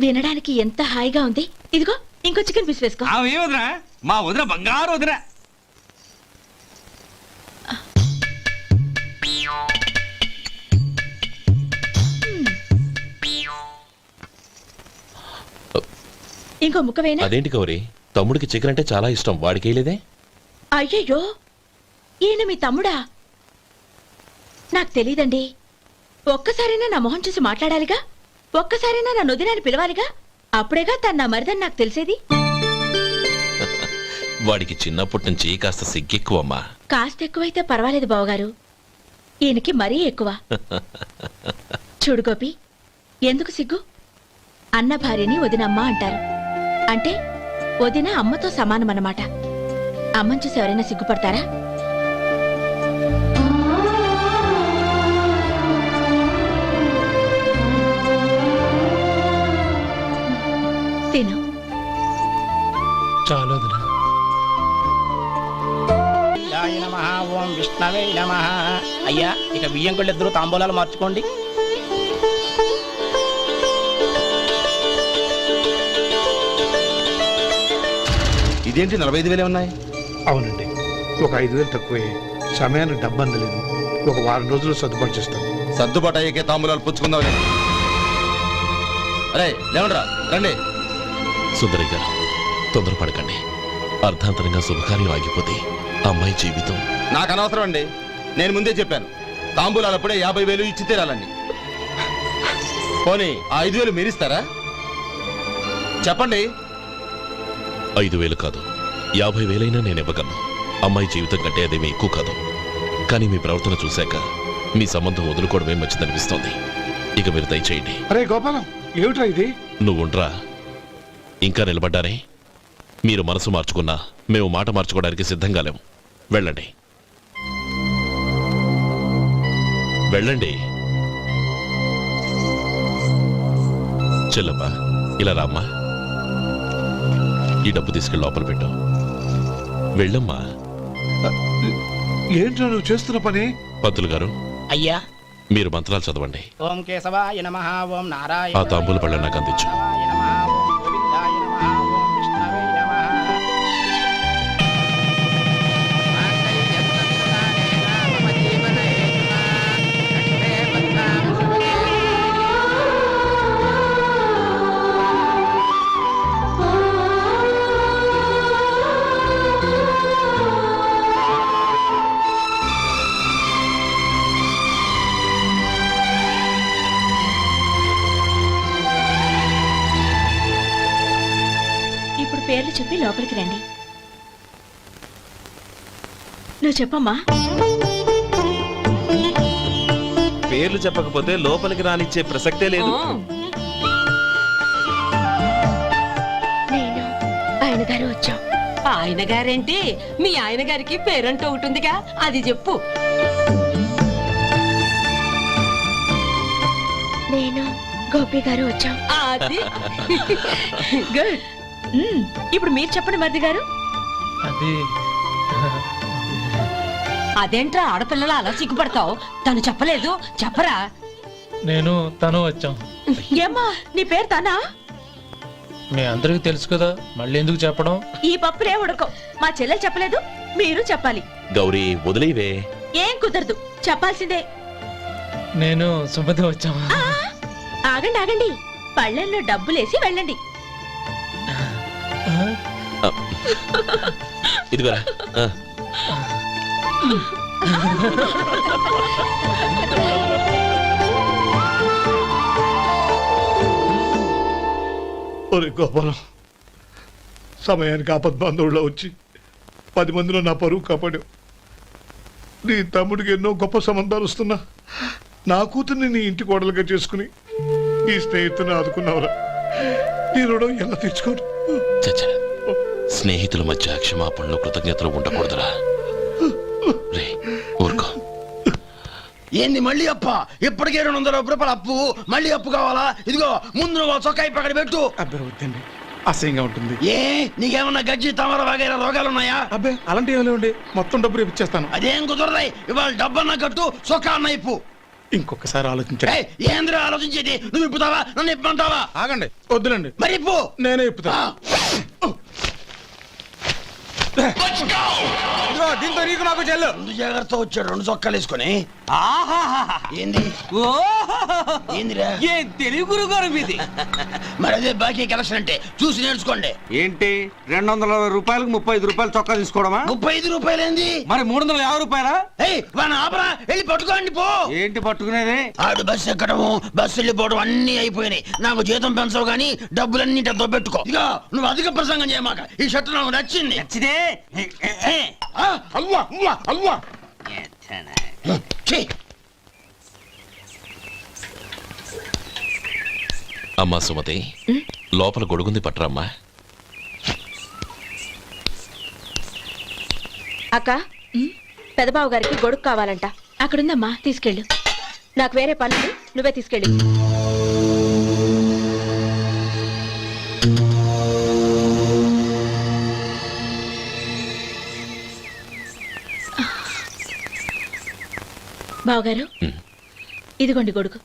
వినడానికి ఎంత హాయిగా ఉంది. ఇదిగో ఇంకో చికెన్ పీస్ వేసుకో. ఏ వదినా? మా వదిన బంగారు వదినా. ఇంకో ముక్క వేనా? అదేంటి గౌరీ, తమ్ముడికి చికెన్ అంటే చాలా ఇష్టం, వాడికి వేయలేదే? అయ్యయ్యో ఈయన మీ తమ్ముడా? నాకు తెలీదండి. ఒక్కసారైనా నా మొహం చూసి మాట్లాడాలిగా, ఒక్కసారైనా నా నొదినాన్ని పిలవాలిగా, అప్పుడేగా తన నా మరిదని నాకు తెలిసేది. వాడికి చిన్నప్పటి నుంచి కాస్త సిగ్గెక్కువమ్మా. కాస్త ఎక్కువైతే పర్వాలేదు బావగారు, ఈయనకి మరీ ఎక్కువ. చూడు గోపి, ఎందుకు సిగ్గు? అన్న భార్యని వదినమ్మ అంటారు. అంటే వదిన అమ్మతో సమానం అన్నమాట. అమ్మని చూసి ఎవరైనా సిగ్గుపడతారా? తిను. చాలు వదినా. ఓం విష్ణవే నమః. అయ్యా ఇక బియ్యం కొళ్ళు ఇద్దరు తాంబూలాలు మార్చుకోండి. ఇదేంటి 45,000 ఉన్నాయి? అవునండి, ఒక 5,000 తక్కువే. సమయానికి డబ్బు అందలేదు. ఒక వారం రోజులు సర్దుబాటు చేస్తాను. సర్దుబాటు అయ్యకే తాంబూలాలు పుచ్చుకుందాం. అరే లేవండ్రా రండి. సుందరి గారు తొందరపడకండి. అర్ధాంతరంగా శుభకార్యం ఆగిపోతే అమ్మాయి జీవితం. నాకు అనవసరం అండి, నేను ముందే చెప్పాను. తాంబూలాలప్పుడే 50,000 ఇచ్చి తీరాలండి. పోనీ ఆ 5,000 మీరిస్తారా? చెప్పండి. 5,000 కాదు, 50,000 నేను ఇవ్వగలను. అమ్మాయి జీవితం కంటే అదేమీ ఎక్కువ కాదు. కానీ మీ ప్రవర్తన చూశాక మీ సంబంధం వదులుకోవడమే మంచిదనిపిస్తోంది. ఇక మీరు దయచేయండి. అరే గోపాలం, ఏమిట్రా ఇది? నువ్వుండ్రా, ఇంకా నిలబడ్డారే. మీరు మనసు మార్చుకున్నా మేము మాట మార్చుకోవడానికి సిద్ధంగా లేము. వెళ్ళండి వెళ్ళండి. చెల్లప్ప ఇలా రామ్మా. ఈ డబ్బు తీసుకెళ్ళి లోపల పెట్టు. వెళ్ళమ్మా. ఏంట్రా నువ్వు చేస్తున్న పని? పంతులు గారు, అయ్యా మీరు మంత్రాలు చదవండి. ఓం కేశవాయ నమః, ఓం నారాయణ ఆ తాంబూల పళ్ళ నాకు అందించు. నమః, ఓం గోవిందాయ నమః, ఓం విష్ణవే నమః. పేర్లు చెప్పి లోపలికి రండి. నువ్వు చెప్పమ్మా. పేర్లు చెప్పకపోతే లోపలికి రానిచ్చే ప్రసక్తే లేదు. నేను ఆయన గారు వచ్చాం. ఆయన గారేంటి, మీ ఆయన గారికి పేరంటూ ఒకటి ఉందిగా, అది చెప్పు. నేను గోపి గారు వచ్చాం. అది గుడ్. ఇప్పుడు మీరు చెప్పండి మరిది గారు. అది అదేంట్రా ఆడపిల్లలు అలా సిగ్గుపడతావు? తను చెప్పలేదు, చెప్పరా. నేను తను వచ్చాం. ఏమ్మా నీ పేరు తానా? మీ అందరికీ తెలుసు కదా, మళ్ళీ ఎందుకు చెప్పడం? ఈ పప్పులే ఉడకవు. మా చెల్లెలు చెప్పలేదు, మీరు చెప్పాలి. గౌరీ వదిలేవే. ఏం కుదరదు, చెప్పాల్సిందే. నేను సుమతి వచ్చామా? ఆ, ఆగండి ఆగండి, పళ్ళెంలో డబ్బులేసి వెళ్ళండి. ఇదిగోరా. ఒరే గోపాలం, సమయానికి ఆపద్బాంధవుల్లో వచ్చి 10 మందిలో నా పరువు కాపాడావు. నీ తమ్ముడికి ఎన్నో గొప్ప సంబంధాలు వస్తున్నా నా కూతుర్ని నీ ఇంటి కోడలుగా చేసుకుని నీ స్నేహితుని ఆదుకున్నావురా. నీ రుణం ఎలా తీర్చుకోరు? చచ్చా, స్నేహితుల మధ్య క్షమాపణలు కృతజ్ఞతలు ఉండకూడదురా. రే ఊరుకో. ఏంది మళ్ళీ అప్ప? ఇప్పటికే 200 రూపాయల అప్పు, మళ్ళీ అప్పు కావాలా? ఇదిగో ముందు నువ్వు చొక్కాయి పక్కన పెట్టు. అబ్బాయి వద్దండి, అసహ్యంగా ఉంటుంది. ఏ నీకేమన్నా గజ్జి తమర వగైరా రోగాలున్నాయా? అబ్బాయి అలాంటి ఏం లేవండి, మొత్తం డబ్బు రేపు ఇచ్చేస్తాను. అదేం కుదరదాయి. ఇవాళ డబ్బన్నా కట్టు, చొక్కా అన్న ఇప్పు. ఇంకొకసారి ఆలోచించండి. ఏయ్, ఏందిరా ఆలోచించేది? నువ్వు ఇప్పుతావా, నన్ను ఇప్పమంటావా? ఆగండి, వద్దులండి, మరి ఇప్పు. నేనే ఇప్పుతా. దీంతో నీకు నాకు చెల్లు. ముందు జాగ్రత్త వచ్చాడు 2 చొక్కాలు వేసుకొని. ఆహాహాహా. ఏంది ఏందిరా? ఏం తెలుగు గురుగారు మీది? మరి అదే బాకీ కలెక్షన్ అంటే, చూసి నేర్చుకోండి. ఏంటి 220 రూపాయలకు 35 రూపాయలు చొక్కా తీసుకోవడమా? 35 రూపాయలు ఏంది? మరి 350 రూపాయలా? ఏయ్ వాడిని ఆపరా, వెళ్ళి పట్టుకోండి పో. ఏంటి పట్టుకునేది? ఆడు బస్సు ఎక్కడము, బస్సు వెళ్ళిపోవడం అన్ని అయిపోయినాయి. నాకు జీతం పెంచవు గానీ డబ్బులన్నీ దొబ్బెట్టుకో. ఇక నువ్వు అధిక ప్రసంగం చేయమాక. ఈ షర్ట్ నాకు నచ్చింది. నచ్చితే అల్వా అల్వా అల్వా. అమ్మా సుమతి, లోపల గొడుగుంది పట్టరమ్మా. అక్క, పెదబాబు గారికి గొడుగు కావాలంట. అక్కడుందమ్మా, తీసుకెళ్ళు. నాకు వేరే పనులు, నువ్వే తీసుకెళ్ళి. బావగారు, ఇదిగోండి గొడుగు.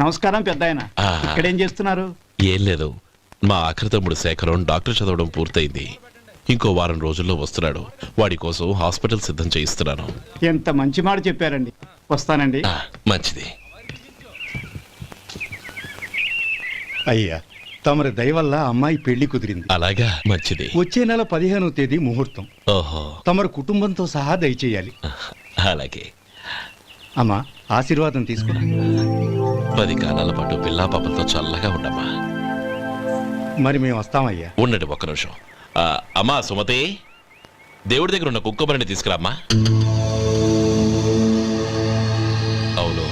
నమస్కారం పెద్దాయన. ఇక్కడేం చేస్తున్నారు? ఏం లేదు, మా ఆఖరి తమ్ముడు శేఖరం డాక్టర్ చదవడం పూర్తయింది. ఇంకో వారం రోజుల్లో వస్తున్నాడు. వాడి కోసం హాస్పిటల్ సిద్ధం చేయిస్తున్నాను. ఎంత మంచి మాట చెప్పారండి. వస్తానండి. మంచిది. అయ్యా, తమరి దయ వల్ల అమ్మాయి పెళ్లి కుదిరింది. అలాగా, మంచిది. వచ్చే నెల 15వ తేదీ ముహూర్తం. ఓహో, తమరు కుటుంబంతో సహా దయచేయాలి. అలాగే. అమ్మా, ఆశీర్వాదం తీసుకురా. 10 కాలాల పాటు పిల్లా పాపలతో చల్లగా ఉండమ్మా. మరి మేము వస్తామయ్యా. ఉండండి ఒక్క నిమిషం. అమ్మా సుమతి, దేవుడి దగ్గర ఉన్న కుక్కమరిని తీసుకురామ్మా. అవును,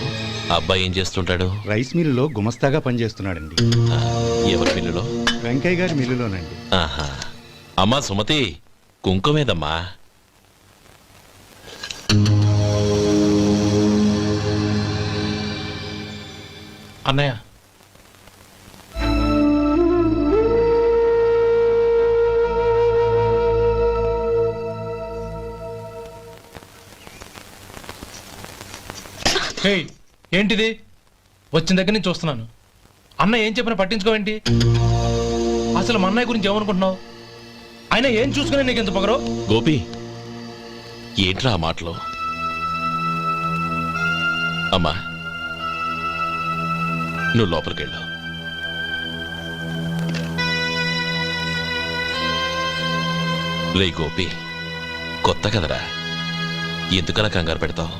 అబ్బాయి ఏం చేస్తుంటాడు? రైస్ మిల్లులో గుమస్తాగా పనిచేస్తున్నాడండి. ఎవరి మిల్లులో? వెంకయ్య గారి మిల్లులోనండి. ఆహా. అమ్మా సుమతి, కుంకుమేదమ్మా? అన్నయ్య, ఏంటిది? వచ్చిన దగ్గర నుంచి చూస్తున్నాను. అన్న ఏం చెప్పినా పట్టించుకోవేంటి? అసలు మా అన్నయ్య గురించి ఏమనుకుంటున్నావు? ఆయన ఏం చూసుకునే నీకు ఎంత పొగరు? గోపి, ఏంట్రా ఆ మాటలు? అమ్మా, నువ్వు లోపలికెళ్ళు. రే గోపి, కొత్త కదరా, ఎందుకలా కంగారు పెడతావు?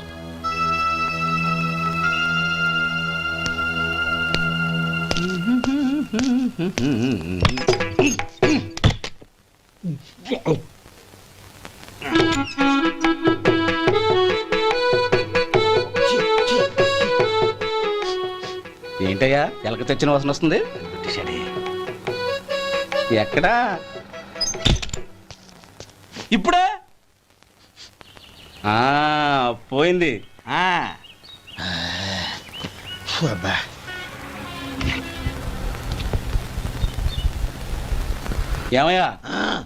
ఏంటయ్యా ఎలక తెచ్చిన వాసన వస్తుంది? ఎక్కడా? ఇప్పుడే పోయింది. ఏమయ్యా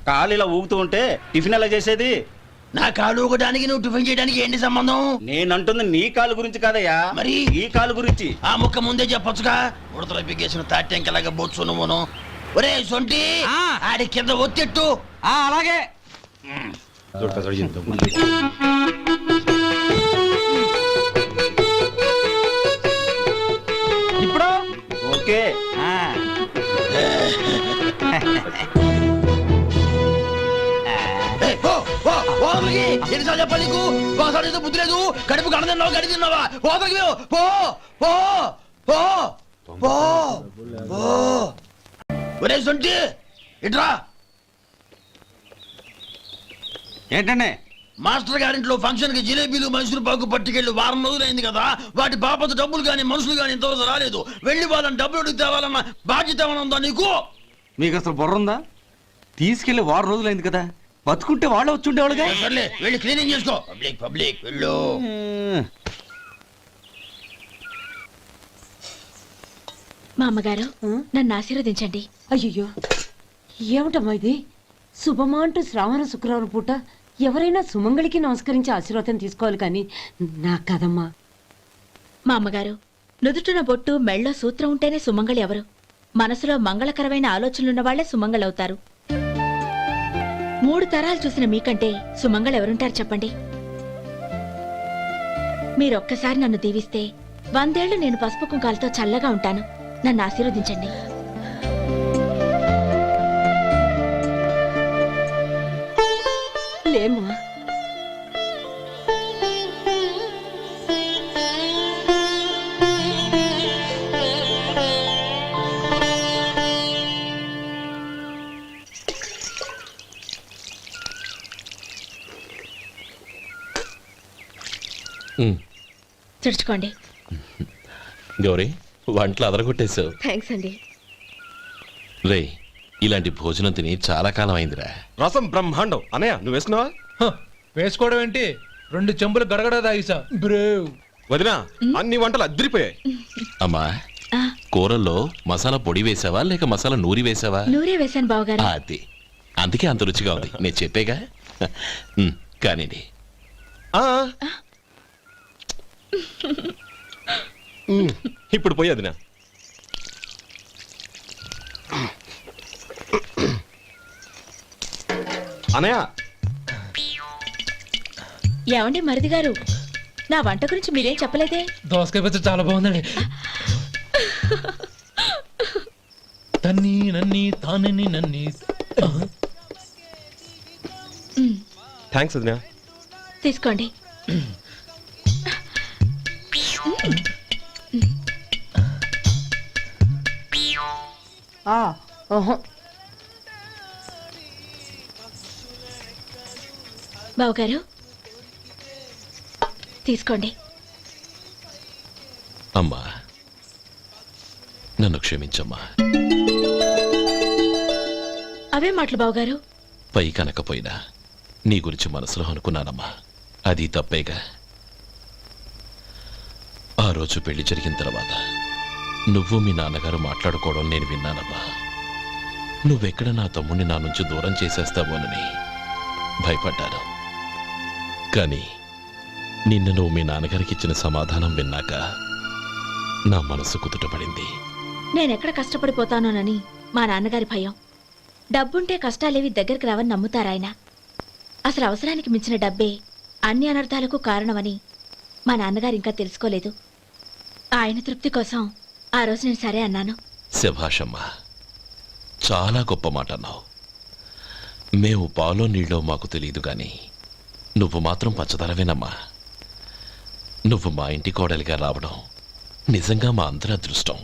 కాలు ఇలా ఊగుతూ ఉంటే టిఫిన్ ఎలా చేసేది? నా కాలు ఊగడానికి నువ్వు టిఫిన్ చేయడానికి ఏంటి సంబంధం? నేనంటుంది నీ కాలు గురించి కాదయ్యా, మరి ఈ కాలు గురించి. ఆ ముక్క ముందే చెప్పొచ్చుగా. ఉడతలో బిగ్గేసిన తాట్యంకలాగా బొచ్చు నువ్వును. ఒరే సొంటి, ఆడి కింద ఒత్తెట్టు. అలాగే. ఇప్పుడు ఓకే. ఎన్నిసార్లు చెప్పాలి నీకు? ఒకసారి బుద్ధి లేదు. కడుపు గడ తిన్నావు, గడి తిన్నావా? పోతలకి పో పో పో పో పో. ఒరే సొంటి ఇట్రా. ఏంటండి? మాస్టర్ గారింట్లో ఫంక్షన్ కి జిలేబీలు మైసూరు పాకు పట్టుకెళ్ళి వారం రోజులైంది కదా. వాటి బాపత డబ్బులు కానీ మనుషులు కానీ ఇంతవరకు రాలేదు. వెళ్ళి వాళ్ళని డబ్బులు అడిగి తేవాలన్న బాధ్యత ఏమైనా ఉందా నీకు? మీకు అసలు బుర్ర ఉందా? తీసుకెళ్లి వారం రోజులైంది కదా, బతుకుంటే వాళ్ళు వచ్చి ఉండేవాళ్ళుగా. సర్లే వెళ్ళి క్లీనింగ్ చేసుకో. పబ్లిక్ పబ్లిక్ వెళ్ళు. మా అమ్మగారు నన్ను ఆశీర్వదించండి. అయ్యో ఏమిటమ్మా ఇది? శుభమా అంటూ శ్రావణ శుక్రవారం పూట ఎవరైనా సుమంగళికి నమస్కరించి ఆశీర్వాదం తీసుకోవాలి కానీ నాకు కదమ్మా. మా అమ్మగారు నుదుటిన బొట్టు మెళ్ళో సూత్రం ఉంటేనే సుమంగళి ఎవరు? మనసులో మంగళకరమైన ఆలోచనలున్న వాళ్లే సుమంగళవుతారు. 3 తరాలు చూసిన మీకంటే సుమంగళ ఎవరుంటారు చెప్పండి? మీరొక్కసారి నన్ను దీవిస్తే 100 ఏళ్లు నేను పసుపు కుంకాలతో చల్లగా ఉంటాను. నన్ను ఆశీర్వదించండి. లేమ్మా. తుడుచుకోండి. గౌరీ, వంటలు అదరగొట్టేశావు. థ్యాంక్స్ అండి. రే, ఇలాంటి భోజనం తిని చాలా కాలం అయిందిరా. రసం బ్రహ్మాండం. అనయ్య నువ్వు వేసుకున్నావా? వేసుకోవడం ఏంటి? 2 చెంబులు గడగడ తాగిసా. బ్రేవ్. వదినా అన్ని వంటలు అద్దరిపోయాయి. అమ్మా, కూరల్లో మసాలా పొడి వేసావా లేక మసాలా నూరి వేసావా? నూరే వేశాను బావగారు. అది అందుకే అంత రుచిగా ఉంది. నేను చెప్పేగా. కానివ్వండి. ఇప్పుడు పోయి వదినా. అనయ్య ఏమండి మరిది గారు, నా వంట గురించి మీరేం చెప్పలేదే? దోసకాయ పచ్చడి చాలా బాగుందండి. తన్ని నన్ని తానని నన్ని. థ్యాంక్స్ వదినా. తీసుకోండి. బావగారు తీసుకోండి. అమ్మా, నన్ను క్షమించమ్మా. అవే మాటలు బావగారు. పై కనకపోయినా నీ గురించి మనసులో అనుకున్నానమ్మా. అది తప్పేగా. ఆ రోజు పెళ్లి జరిగిన తర్వాత నువ్వు మీ నాన్నగారు మాట్లాడుకోవడం నేను విన్నానమ్మా. నువ్వెక్కడ నా తమ్ముడిని నా నుంచి దూరం చేసేస్తావోనని భయపడ్డాను. కానీ నిన్న నువ్వు మీ నాన్నగారికి ఇచ్చిన సమాధానం విన్నాక నా మనసు కుదుటపడింది. నేనెక్కడ కష్టపడిపోతానోనని మా నాన్నగారి భయం. డబ్బుంటే కష్టాలేవి దగ్గరికి రావని నమ్ముతారాయన. అసలు అవసరానికి మించిన డబ్బే అన్ని అనర్థాలకు కారణమని మా నాన్నగారు ఇంకా తెలుసుకోలేదు. ఆయన తృప్తి కోసం ఆ రోజు నేను సరే అన్నాను. శభాషమ్మా, చాలా గొప్ప మాట అన్నావు. మేము పాలో నీళ్ళో మాకు తెలియదు కానీ నువ్వు మాత్రం పచ్చదనవేనమ్మా. నువ్వు మా ఇంటి కోడలిగా రావడం నిజంగా మా అందరి అదృష్టం.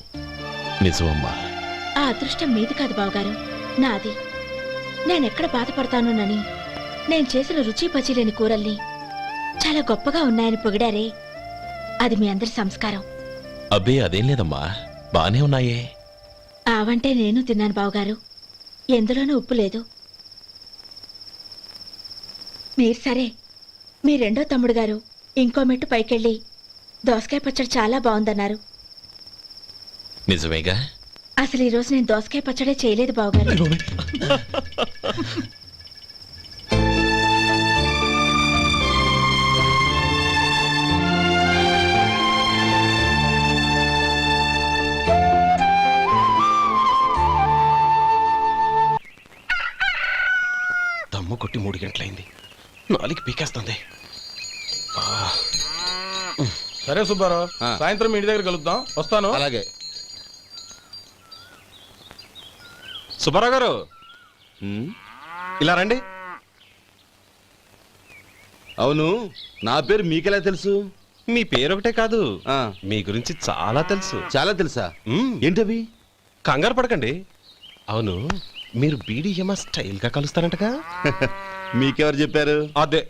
నిజమమ్మా. ఆ అదృష్టం మీది కాదు బావగారు, నాది. నేనెక్కడ బాధపడతానోనని నేను చేసిన రుచి పచిలేని కూరల్ని చాలా గొప్పగా ఉన్నాయని పొగిడారే, అది మీ అందరి సంస్కారం. అబ్బే అదేం లేదమ్మా, బానే ఉన్నాయే. ఆవంటే నేను తిన్నాను బావగారు, ఎందులోనూ ఉప్పు లేదు. మీరు సరే, మీ రెండో తమ్ముడు గారు ఇంకో మెట్టు పైకెళ్ళి దోసకాయ పచ్చడి చాలా బాగుందన్నారు. నిజమేగా? అసలు ఈరోజు నేను దోసకాయ పచ్చడే చేయలేదు బావగారు. దమ్ము కొట్టి 3 గంటలైంది, 4కి పీకేస్తుంది. సరే సుబ్బారావు, సాయంత్రం ఇంటి దగ్గర కలుద్దాం. వస్తాను. అలాగే. సుబ్బారావు గారు, ఇలా రండి. అవును, నా పేరు మీకెలా తెలుసు? మీ పేరు ఒకటే కాదు, మీ గురించి చాలా తెలుసు. చాలా తెలుసా? ఏంటవి? కంగారు పడకండి. అవును, మీరు బీడీఎంఆ స్టైల్గా కలుస్తారంటగా? మీకెవరు చెప్పారు? అదే,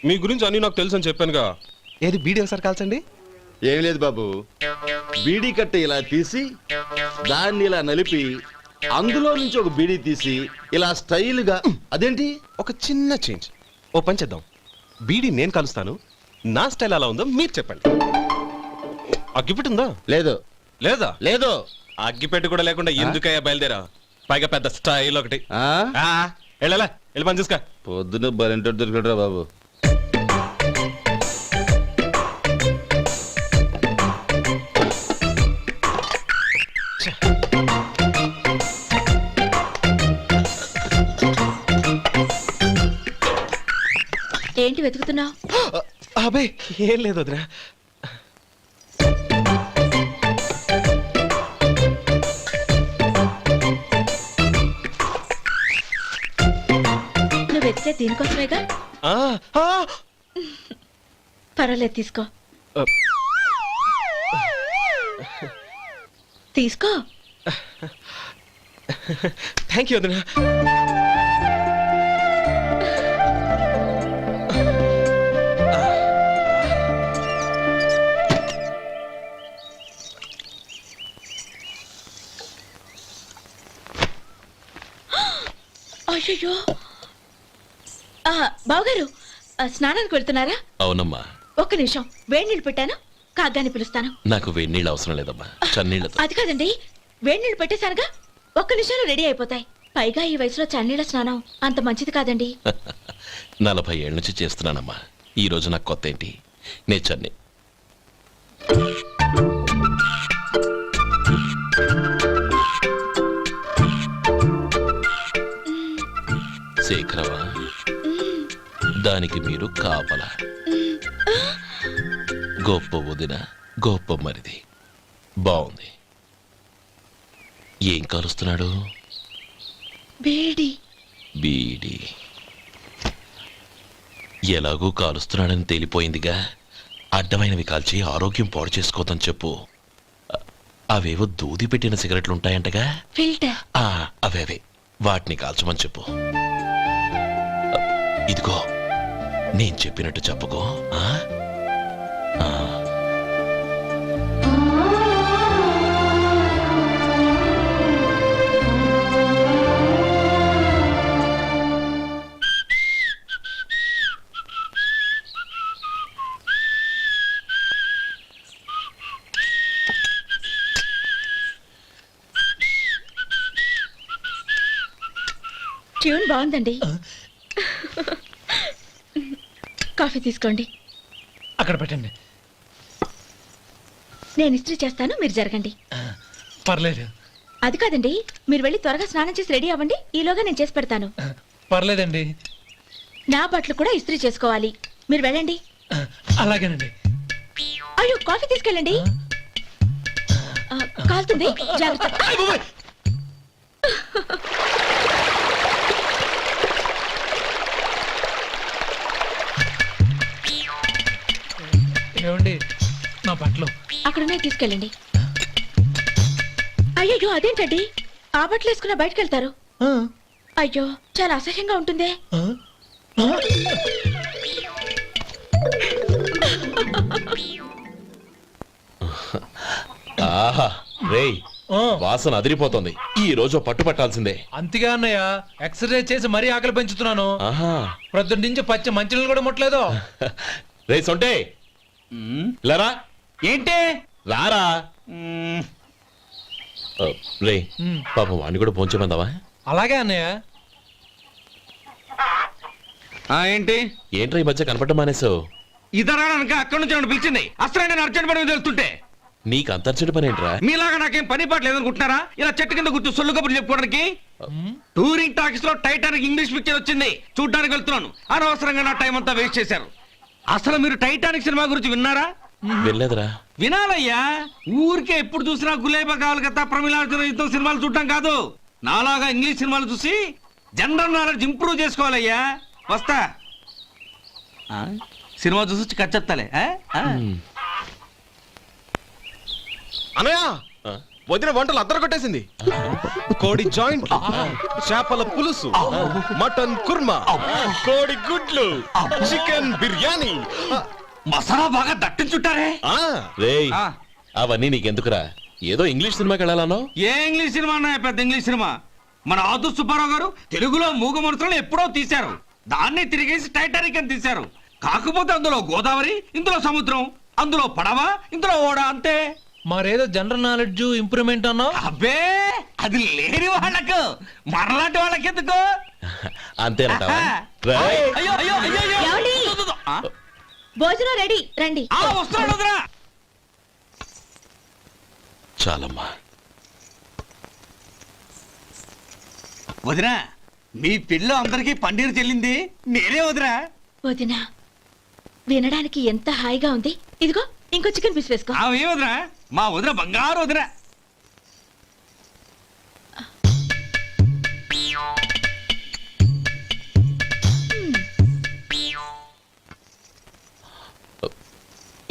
మీ గురించి అన్ని నాకు తెలుసు అని చెప్పానుగా. ఏది బీడీ ఒకసారి కాల్చండి. ఏం లేదు బాబు, బీడీ కట్ట ఇలా తీసి దాన్ని ఇలా నలిపి అందులో నుంచి ఒక బీడీ తీసి ఇలా స్టైల్గా. అదేంటి? ఒక చిన్న చేంజ్. ఓ పని చేద్దాం, బీడీ నేను కలుస్తాను, నా స్టైల్ అలా ఉందో మీరు చెప్పండి. అగ్గిపెట్టి ఉందా? లేదు. లేదా? లేదు. అగ్గిపెట్టి కూడా లేకుండా ఎందుకయ్యా బయలుదేరా? పైగా పెద్ద స్టైల్ ఒకటి. వెళ్ళాలా, వెళ్ళి పని చూసుకో. పొద్దున బలింటో దొరికడరా బాబు. ఏంటి వెతుకుతున్నావు? అబే ఏం లేదు వదినా. నువ్వు వెతికే దీనికోసమేగా. పర్వాలేదు, తీసుకో. తీసుకో. థ్యాంక్ యూ వదినా. అయ్యో, బావగారు స్నానానికి వెళ్తున్నారా? అవునమ్మా. ఒక్క నిమిషం, వేడి నీళ్ళు పెట్టాను, కాగ్గాని పిలుస్తాను. నాకు వేడి నీళ్ళు అవసరం లేదమ్మా, చన్నీళ్ళతో. అది కాదండి, వేడి నీళ్ళు పెట్టేశానుగా, ఒక్క నిమిషంలో రెడీ అయిపోతాయి. పైగా ఈ వయసులో చన్నీళ్ళ స్నానం అంత మంచిది కాదండి. 40 ఏళ్ళ నుంచి చేస్తున్నానమ్మా, ఈ రోజు నాకు కొత్త ఏంటి? నే చన్ని. శేఖరవా, దానికి మీరు కాపల. గొప్ప వదిన, గొప్ప మరిది. బాగుంది. ఏం కాలుస్తున్నాడు? బీడి. బీడి ఎలాగూ కాలుస్తున్నాడని తేలిపోయిందిగా. అడ్డమైనవి కాల్చి ఆరోగ్యం పాడు చేసుకోదని చెప్పు. అవేవో దూది పెట్టిన సిగరెట్లు ఉంటాయంటగా, ఫిల్టర్. అవే వాటిని కాల్చమని చెప్పు. ఇదిగో, నేను చెప్పినట్టు చెప్పుకో. ట్యూన్ బాగుందండి. కాఫీ తీసుకోండి. అక్కడ పెట్టండి. నేను ఇస్త్రీ చేస్తాను, మీరు జరగండి. పర్లేదు. అది కాదండి, మీరు వెళ్ళి త్వరగా స్నానం చేసి రెడీ అవ్వండి, ఈలోగా నేను చేసి పెడతాను. పర్లేదండి. నా బట్టలు కూడా ఇస్త్రీ చేసుకోవాలి, మీరు వెళ్ళండి. అలాగేనండి. అయ్యో, కాఫీ తీసుకెళ్ళండి. కాలుతుంది, జాగ్రత్త. బట్టలు అక్కడున్నా తీసుకెళ్ళండి. అయ్యో అదేంటండి ఆ బట్టలు వేసుకున్న బయటకు వెళ్తారు? అయ్యో చాలా అసహ్యంగా ఉంటుందే. ఆహా రేయ్ వాసన అదిరిపోతుంది. ఈ రోజు పట్టు పట్టాల్సిందే. అంతిగా అన్నయ్య ఎక్సర్సైజ్ చేసి మరీ ఆకలి పెంచుతున్నాను. ఆహా ప్రొద్దున నుంచి పచ్చి మంచినీళ్ళు కూడా ముట్టలేదు. రే సొంటే లేరా, ఏంటి? రారా. రే పాపం వాణ్ణి కూడా పోంచమందావా? అలాగే అన్నయ్య. ఏంటి ఏంట్రా ఈ మధ్య కనపడడం మానేసావు? ఇదనక అక్కడి నుంచి నన్ను పిలిచింది. అసలు నేను అర్జెంట్ పని మీద వెళ్తుంటే నీకు అంతర్చడి పని ఏంట్రా? మీలాగా నాకేం పని పాట లేదనుకుంటున్నారా? ఇలా చెట్టు కింద కూర్చో సొల్లు కబుర్లు చెప్పుకోవడానికి. టూరింగ్ టాకీస్ లో టైటానిక్ ఇంగ్లీష్ పిక్చర్ వచ్చింది, చూడ్డానికి వెళ్తున్నాను. అనవసరంగా నా టైం అంతా వేస్ట్ చేశారు. అసలు మీరు టైటానిక్ సినిమా గురించి విన్నారా? వెళ్ళలేదురా. వినాలయ్యా. ఊరికే ఎప్పుడు చూసినా గులేబా కావాలి కదా ప్రమిళార్జున యుద్ధం సినిమాలు చూడటం కాదు. నాలాగా ఇంగ్లీష్ సినిమాలు చూసి జనరల్ నాలెడ్జ్ ఇంప్రూవ్ చేసుకోవాలయ్యా. వస్తా. సినిమా చూసి కచ్చెత్తాలే. అనయా వదిన వంటలు అద్దరు కొట్టేసింది. కోడి జాయింట్, చేపల పులుసు, మటన్ కుర్మా, కోడి గుడ్లు, చికెన్ బిర్యానీ, మసాలా బాగా దట్టించుంటారే. రేయ్ అవన్నీ నీకెందుకురా? ఏదో ఇంగ్లీష్ సినిమాకి వెళ్ళాలనో? ఏ ఇంగ్లీష్ సినిమా అన్నా? పెద్ద ఇంగ్లీష్ సినిమా. మన ఆదు సుబ్బారావు గారు తెలుగులో మూగ మనుషులను ఎప్పుడో తీశారు. దాన్ని తిరిగేసి టైటానిక్ అని తీశారు. కాకపోతే అందులో గోదావరి, ఇందులో సముద్రం, అందులో పడవ, ఇందులో ఓడ, అంతే. మరేదో జనరల్ నాలెడ్జ్ ఇంప్రూవ్మెంట్ అన్నావు. అబ్బే అది లేని వాళ్ళకు, మరలాంటి వాళ్ళకి ఎందుకు? అంతేనంటావా? రేయ్. అయ్యో అయ్యో అయ్యో అయ్యో. ఏమండి? భోజనం రెడీ, రండి. వస్తున్నాడు వదరా. చాలమ్మా. వదినా మీ పిల్ల అందరికీ పన్నీరు చెల్లింది నేనే వదినా. వదినా వినడానికి ఎంత హాయిగా ఉంది. ఇదిగో ఇంకో చికెన్ పీస్ వేసుకో. ఏ వదినా? మా వదిన బంగారు వదినా.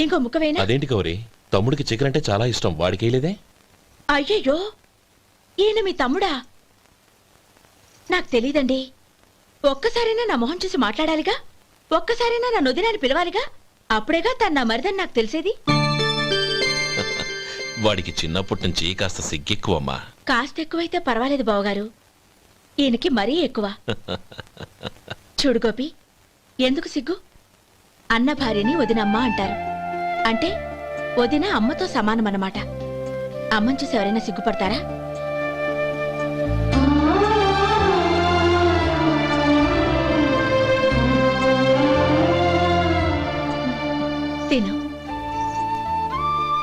ఇంకో ముక్క వేయనా? అదేంటి గౌరీ, తమ్ముడికి చికెన్ అంటే చాలా ఇష్టం, వాడికి వేయలేదే? అయ్యయ్యో ఈయన మీ తమ్ముడా? నాకు తెలీదండి. ఒక్కసారైనా నా మొహం చూసి మాట్లాడాలిగా, ఒక్కసారైనా నా నొదినాన్ని పిలవాలిగా, అప్పుడేగా తన నా మరిదని నాకు తెలిసేది. వాడికి చిన్నప్పటి నుంచి కాస్త సిగ్గెక్కువమ్మా. కాస్త ఎక్కువైతే పర్వాలేదు బావగారు, ఈయనకి మరీ ఎక్కువ. చూడు గోపి, ఎందుకు సిగ్గు? అన్న భార్యని వదినమ్మ అంటారు. అంటే వదిన అమ్మతో సమానమన్నమాట. అమ్మని చూసి ఎవరైనా సిగ్గుపడతారా? తిను.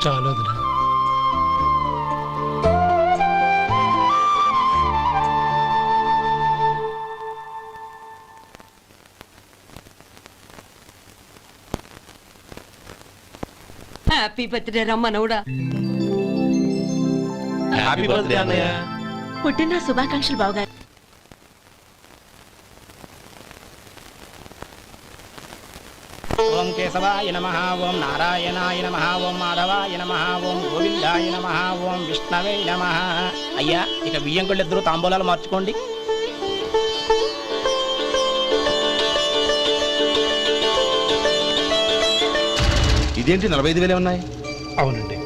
చాలు వదినా. హ్యాపీ బర్త్డే రమ్మనవుడా. హ్యాపీ బర్త్డే అన్నయ్య. పుట్టిన శుభాకాంక్షలు బావగారు. ఓం కేశవాయ నమః, ఓం నారాయణాయ నమః, ఓం మాధవాయ నమః, ఓం గోవిందాయ నమః, ఓం విష్ణవే నమః. అయ్యా ఇక బియ్యం కొళ్ళిద్దరూ తాంబూలాలు మార్చుకోండి. ఇదేంటి 45,000 ఉన్నాయి? అవునండి,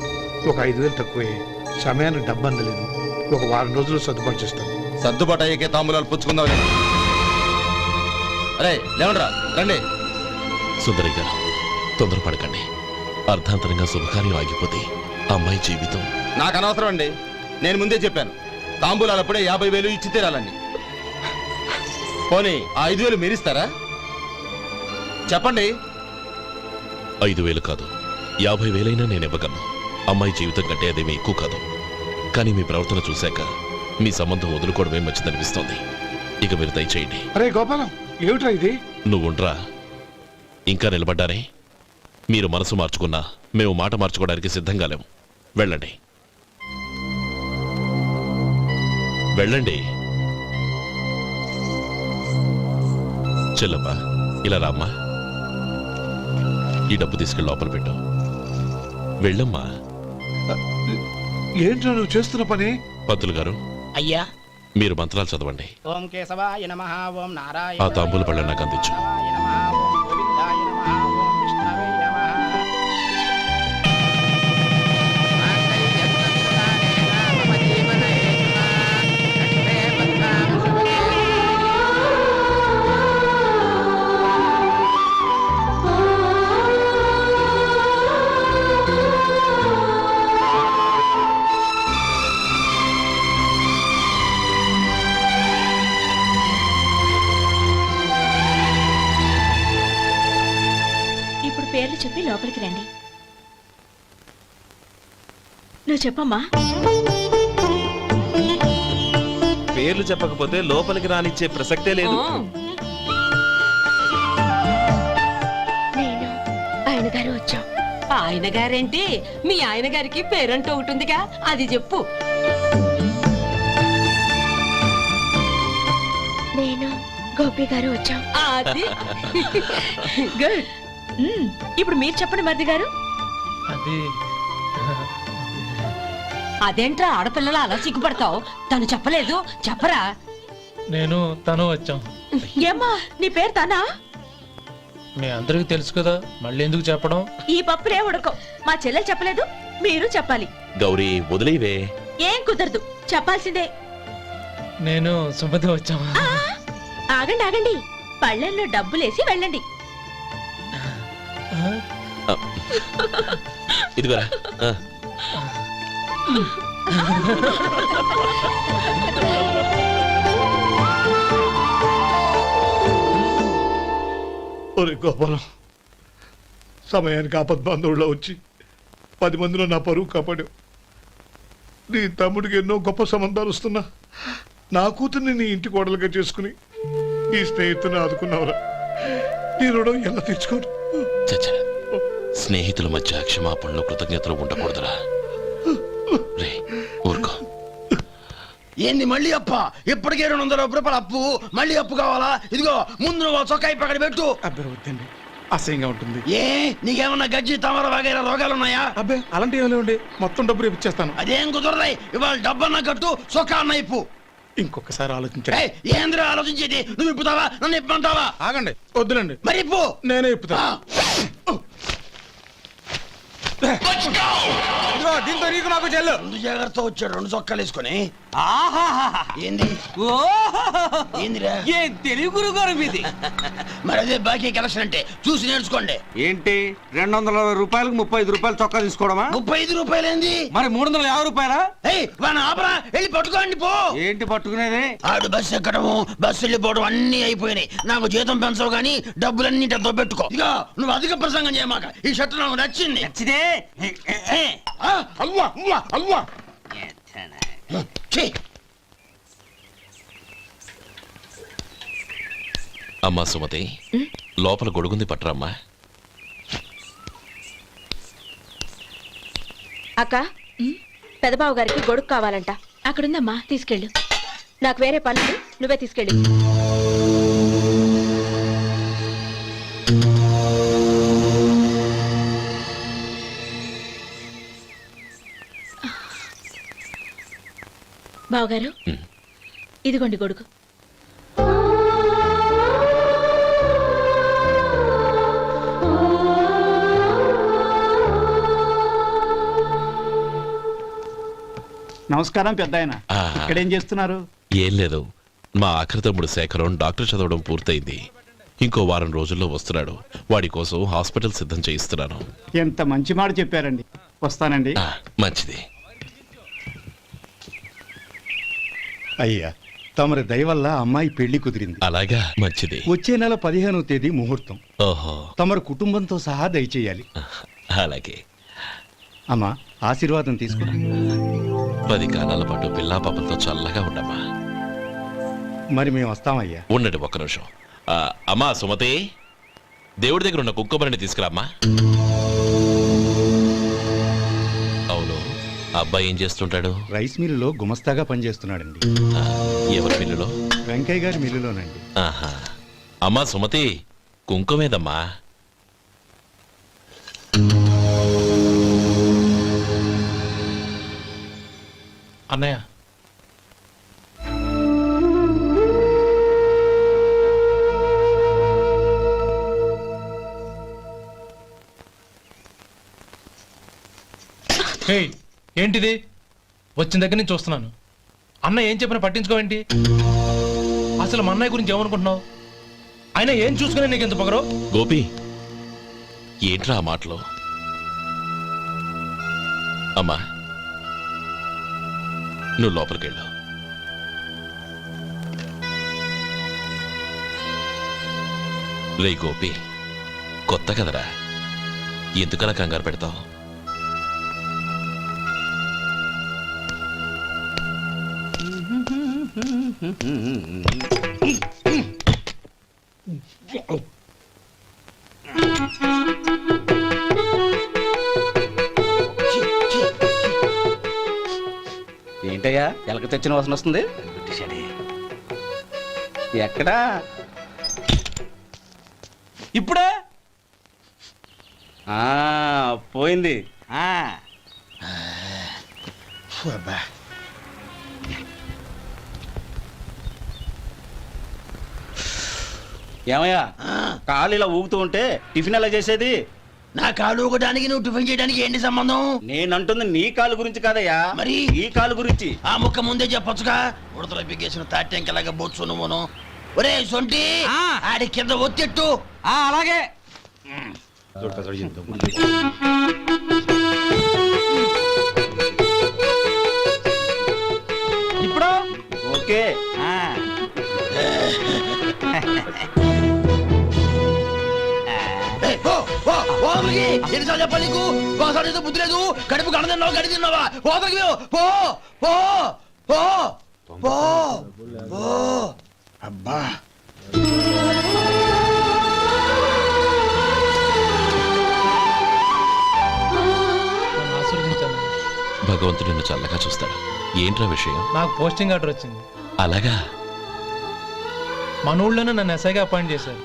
ఒక 5,000 తక్కువే. సమయానికి డబ్బు అందలేదు. ఒక వారం రోజులు సర్దుబాటు చేస్తాను. సర్దుబాటు అయ్యకే తాంబూలాలు పుచ్చుకుందాం. అరే లేవండ్రా, రండి. సుందరి గారు తొందరపడకండి. అర్ధాంతరంగా శుభకార్యం ఆగిపోతే అమ్మాయి జీవితం. నాకు అనవసరం అండి, నేను ముందే చెప్పాను. తాంబూలాలు అప్పుడే 50,000 ఇచ్చి తీరాలండి. పోనీ ఆ 5,000 మీరిస్తారా? చెప్పండి. 5,000 కాదు, 50,000 నేను ఇవ్వగలను. అమ్మాయి జీవితం కంటే అదేమీ ఎక్కువ కాదు. కానీ మీ ప్రవర్తన చూశాక మీ సంబంధం వదులుకోవడమే మంచిదనిపిస్తోంది. ఇక మీరు దయచేయండి. అరే గోపాలం, ఏమిట్రా ఇది? నువ్వుండ్రా. ఇంకా నిలబడ్డారే? మీరు మనసు మార్చుకున్నా మేము మాట మార్చుకోవడానికి సిద్ధంగా లేము. వెళ్ళండి వెళ్ళండి. చెల్లమ్మా ఇలా రామ్మా. ఈ డబ్బు తీసుకెళ్ళి లోపల పెట్టు. వెళ్ళమ్మా. ఏంట్రా నువ్వు చేస్తున్న పని? పంతులు గారు, అయ్యా, మీరు మంత్రాలు చదవండి. ఓం కేశవాయ నమః, ఓం ఆ నారాయణ తాంబూల పళ్ళ నాకు అందించు. నమః, ఓం గోవిందాయ నమః, ఓం విష్ణవే నమః. ఇప్పుడు పేర్లు చెప్పి లోపలికి రండి. నువ్వు చెప్పమ్మా. పేర్లు చెప్పకపోతే లోపలికి రానిచ్చే ప్రసక్తే లేదు. నేను ఆయన గారు వచ్చాం. ఆయన గారేంటి, మీ ఆయన గారికి పేరంటూ ఒకటి ఉందిగా, అది చెప్పు. నేను గోపి గారు వచ్చాం. అది గుడ్. ఇప్పుడు మీరు చెప్పండి మరిది గారు. అదేంట్రా ఆడపిల్లలు అలా సిగ్గుపడతావు? తను చెప్పలేదు, చెప్పరా. నేను తను వచ్చాం. ఏమ్మా నీ పేరు తానా? మీ అందరికి తెలుసు కదా, మళ్ళీ ఎందుకు చెప్పడం? ఈ పప్పులే ఉడకం. మా చెల్లెలు చెప్పలేదు, మీరు చెప్పాలి. గౌరీ, వదిలేవే. ఏం కుదరదు, చెప్పాల్సిందే. నేను సుమతి వచ్చాం. ఆ, ఆగండి ఆగండి, పళ్ళెంలో డబ్బులేసి వెళ్ళండి. ఇదిగోరా. ఒరే గోపాలం, సమయానికి ఆపద్బాంధవుల్లో వచ్చి 10 మందిలో నా పరువు కాపాడావు. నీ తమ్ముడికి ఎన్నో గొప్ప సంబంధాలు వస్తున్నా నా కూతుర్ని నీ ఇంటి కోడలుగా చేసుకుని నీ స్నేహితుని ఆదుకున్నావురా. నీ రుణం ఎలా తీర్చుకోరు? చచ్చా, స్నేహితుల మధ్య క్షమాపణలు కృతజ్ఞతలు ఉండకూడదురా. రే ఊరుకో. ఏంది మళ్ళీ అప్ప? ఇప్పటికే 200 రూపాయల అప్పు, మళ్ళీ అప్పు కావాలా? ఇదిగో ముందు నువ్వు చొక్కా పక్కన పెట్టు. అబ్బే వద్దండి, అసహ్యంగా ఉంటుంది. ఏ నీకేమన్నా గజ్జి తమర వగైరా రోగాలున్నాయా? అబ్బే అలాంటి ఏమైనా ఉండే, మొత్తం డబ్బు రేపు ఇచ్చేస్తాను. అదేం కుదరదాయి. ఇవాళ డబ్బన్నా కట్టు, చొక్కా అన్న ఇప్పు. ఇంకొకసారి ఆలోచించండి. ఏయ్, ఏంద్రా ఆలోచించేది? నువ్వు ఇప్పుతావా, నన్ను ఇప్పమంటావా? ఆగండి, వద్దులండి, మరి ఇప్పు. నేనే ఇప్పుతా. దీంతో నీకు నాకు చెల్లు. 2 జాగ్రత్త వచ్చాడు, 2 చొక్కాలు వేసుకొని. ఆహాహాహా. ఏంది ఏందిరా? ఏ తెలుగు గురువు గారు మీది? మరి అదే బాకీ కలెక్షన్ అంటే, చూసి నేర్చుకోండి. ఏంటి 220 రూపాయలకు 35 రూపాయలు చొక్కా తీసుకోవడమా? 35 రూపాయలు ఏంది? మరి 350 రూపాయలా? ఏయ్ వాడిని ఆపరా, వెళ్ళి పట్టుకోండి పో. ఏంటి పట్టుకునేది? ఆడు బస్సు ఎక్కడము, బస్సు వెళ్ళిపోవడం అన్ని అయిపోయినాయి. నాకు జీతం పెంచవు గానీ డబ్బులన్నీ దొబ్బెట్టుకో. ఇక నువ్వు అధిక ప్రసంగం చేయమాక. ఈ షర్ట్ నాకు నచ్చింది. నచ్చిదే. అవ్వా అవ్వా అవ్వా. ఛీ. అమ్మా సుమతి, లోపల గొడుగుంది పట్టరమ్మా. అక్క, పెదబాబు గారికి గొడుగు కావాలంట. అక్కడుందమ్మా, తీసుకెళ్ళు. నాకు వేరే పనులు, నువ్వే తీసుకెళ్ళి. బావగారు, ఇదిగోండి గొడుగు. నమస్కారం పెద్ద ఆయన. ఇక్కడేం చేస్తున్నారు? ఏం లేదు, మా ఆఖరి తమ్ముడు శేఖరం డాక్టర్ చదవడం పూర్తయింది. ఇంకో వారం రోజుల్లో వస్తున్నాడు. వాడి కోసం హాస్పిటల్ సిద్ధం చేయిస్తున్నాను. ఎంత మంచి మాట చెప్పారండి. వస్తానండి. మంచిది. అయ్యా, తమరి దయ వల్ల అమ్మాయి పెళ్లి కుదిరింది. అలాగా, మంచిది. వచ్చే నెల 15వ తేదీ ముహూర్తం. ఓహో, తమరు కుటుంబంతో సహా దయచేయాలి. అలాగే. అమ్మా, ఆశీర్వాదం తీసుకో. 10 కాలాల పాటు పిల్లా పాపలతో చల్లగా ఉండమ్మా. మరి మేము వస్తామయ్యా. ఉండండి ఒక్క నిమిషం. అమ్మా సుమతి, దేవుడి దగ్గర ఉన్న కుక్కబరిని తీసుకురామ్మా. అవును, అబ్బాయి ఏం చేస్తుంటాడు? రైస్ మిల్లులో గుమస్తాగా పనిచేస్తున్నాడండి. ఎవరి మిల్లులో? వెంకయ్య గారి మిల్లులోనండి. ఆహా. అమ్మా సుమతి, కుంకుమేదమ్మా? అన్నయ్య ఏంటిది? వచ్చిన దగ్గర నుంచి చూస్తున్నాను. అన్న ఏం చెప్పినా పట్టించుకోవేంటి? అసలు మా అన్నయ్య గురించి ఏమనుకుంటున్నావు? అయినా ఏం చూసుకునే నీకు ఎంత పొగరు? గోపి, ఏంట్రా ఆ మాటలు? అమ్మా, నువ్వు లోపలికెళ్ళు. రే గోపి, కొత్త కదరా, ఎందుకలా కంగారు పెడతావు? ఏంటయ్యా ఎలక తెచ్చిన వాసన వస్తుంది? ఎక్కడా? ఇప్పుడే పోయింది. ఏమయ్యా, కాలు ఇలా ఊగుతూ ఉంటే టిఫిన్ ఎలా చేసేది? నా కాలు ఊగడానికి నువ్వు టిఫిన్ చేయడానికి ఏంటి సంబంధం? నేనంటుంది నీ కాలు గురించి కాదయ్యా, మరి ఈ కాలు గురించి. ఆ ముక్క ముందే చెప్పొచ్చుగా. ఉడతలో బిగ్గేసిన తాటెంకలాగా బొచ్చు నువ్వును. ఒరే సొంటి, ఆడి కింద ఒత్తిట్టు. అలాగే. ఇప్పుడు ఓకే. ఎన్నిసార్లు చెప్పాలి నీకు? ఒకసారి బుద్ధి లేదు. కడుపు గడ తిన్నావు, గడి తిన్నావా? పోతకి పో పో పో పో పో. అబ్బా, భగవంతుడు నిన్ను చల్లగా చూస్తాడు. ఏంట్రా విషయం? నాకు పోస్టింగ్ ఆర్డర్ వచ్చింది. అలాగా? మన ఊళ్ళోనే నన్ను ఎస్ఐగా అపాయింట్ చేశారు.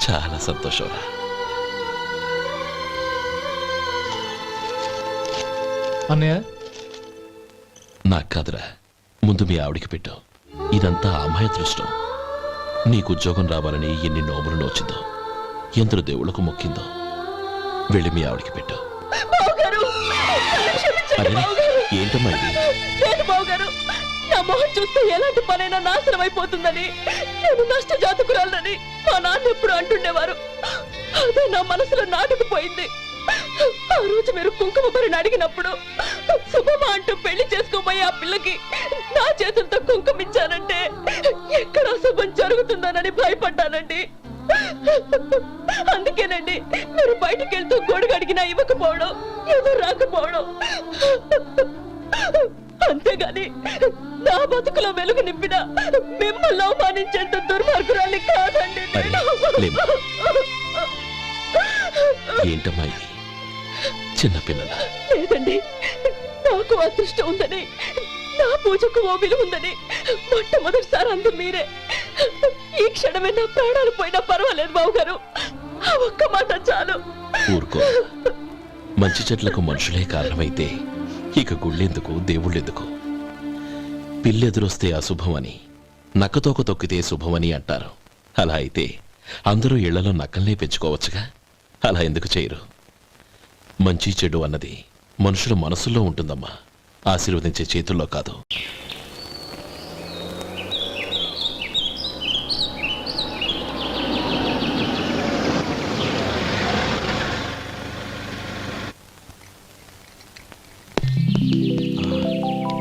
చాలా సంతోషంరా. అన్నయ్య, నాకు కాదురా, ముందు మీ ఆవిడికి పెట్టు. ఇదంతా అమ్మాయి అదృష్టం. నీకు ఉద్యోగం రావాలని ఎన్ని నోములు నోచిందో, ఎందరు దేవుళ్లకు మొక్కిందో. వెళ్ళి మీ ఆవిడికి పెట్టు. అరే, ఏంటమ్మా ఇది? నా మొహం చూస్తే ఎలాంటి పనైనా నాశనం అయిపోతుందని, నేను నష్ట జాతకురాలని మా నాన్న ఎప్పుడు అంటుండేవారు. అదే నా మనసులో నాటుకుపోయింది. ఆ రోజు మీరు కుంకుమ భరిని అడిగినప్పుడు శుభమా అంటూ పెళ్లి చేసుకోబోయే ఆ పిల్లకి నా చేతులతో కుంకుమ ఇచ్చానంటే ఎక్కడ శుభం జరుగుతుందోనని భయపడ్డానండి. అందుకేనండి మీరు బయటికి వెళ్తూ గొడుగు అడిగినా ఇవ్వకపోవడం, ఎవరు రాకపోవడం. అంతేగాని నా బతుకులో వెలుగు నింపిన మిమ్మల్ని అవమానించేంత దుర్మార్గురాలి కాదండి. ఏంటమ్మా ఇది? చిన్నపిల్లల లేదండి, నాకు అదృష్టం ఉందని, నా పూజకు ఓ విలువ ఉందని మొట్టమొదటిసారి అందు మీరే. ఈ క్షణమే నా ప్రాణాలు పోయినా పర్వాలేదు బావగారు. ఆ ఒక్క మాట చాలు. ఊరుకో. మంచి చెట్లకు మనుషులే కారణమైతే ఇక గుళ్ళెందుకు, దేవుళ్ళెందుకు? పిల్లెదురొస్తే అశుభమని, నక్కతోక తొక్కితే శుభమని అంటారు. అలా అయితే అందరూ ఇళ్లలో నక్కల్నే పెంచుకోవచ్చుగా. అలా ఎందుకు చేయరు? మంచి చెడు అన్నది మనుషుల మనసుల్లో ఉంటుందమ్మా, ఆశీర్వదించే చేతుల్లో కాదు.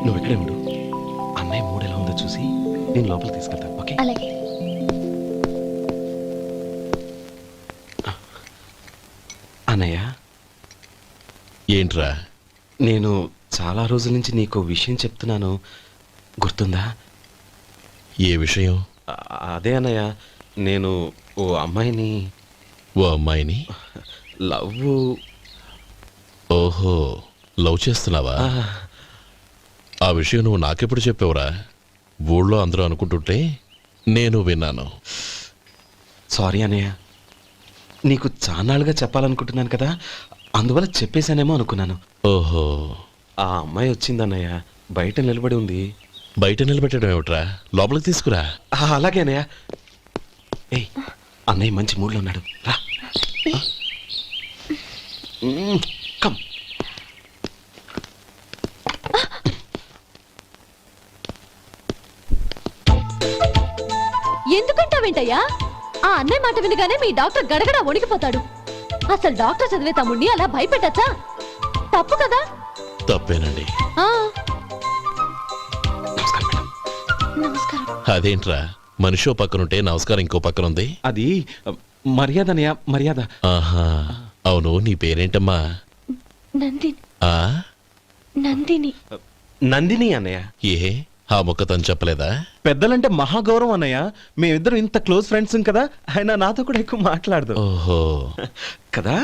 నువ్వు ఇక్కడే ఉండు. అన్నయ్య మూడు ఎలా ఉందో చూసి నేను లోపల తీసుకెళ్తాను. ఓకే? అలాగే. అన్నయ్య, ఏంట్రా? నేను చాలా రోజుల నుంచి నీకు విషయం చెప్తున్నాను, గుర్తుందా? ఏ విషయం? అదే అన్నయ్య, నేను ఓ అమ్మాయిని. ఓ అమ్మాయిని? లవ్. ఓహో, లవ్ చేస్తున్నావా? ఆ విషయం నువ్వు నాకెప్పుడు చెప్పావురా? ఊళ్ళో అందరూ అనుకుంటుంటే నేను విన్నాను. సారీ అన్నయ్య, నీకు చాన్నాళ్ళుగా చెప్పాలనుకుంటున్నాను కదా, అందువల్ల చెప్పేశానేమో అనుకున్నాను. ఓహో, ఆ అమ్మాయి వచ్చిందన్నయ్య, బయట నిలబడి ఉంది. బయట నిలబెట్టడం ఏమిట్రా, లోపలికి తీసుకురా. అలాగే అన్నయ్య. ఏయ్, అన్నయ్య మంచి మూడ్లో ఉన్నాడు, రా. కమ్. ఎందుకంటావేంటయ్యా? ఆ అన్నయ్య మాట వినగానే మీ డాక్టర్ గడగడ వణికిపోతాడు. అసలు డాక్టర్ చదివే తమ్ముడిని అలా భయపెట్టచ్చా? తప్పు కదా. తప్పేనండి. ఆ, నమస్కారం మేడం. నమస్కారం. అదేంట్రా, మనిషో పక్కనుంటే నమస్కారం ఇంకో పక్కన ఉంది. అది మర్యాద అన్నయ్య, మర్యాద. ఆహా, అవును, నీ పేరేంటమ్మా? నందిని. ఆ నందిని. నందిని అన్నయ్య. ఏ, ఆ ముక్క తను చెప్పలేదా? పెద్దలంటే మహాగౌరవం అన్నయ్య. మేమిద్దరం ఇంత క్లోజ్ ఫ్రెండ్స్ కదా, ఆయన నాతో కూడా ఎక్కువ మాట్లాడదు. ఓహో, కదా.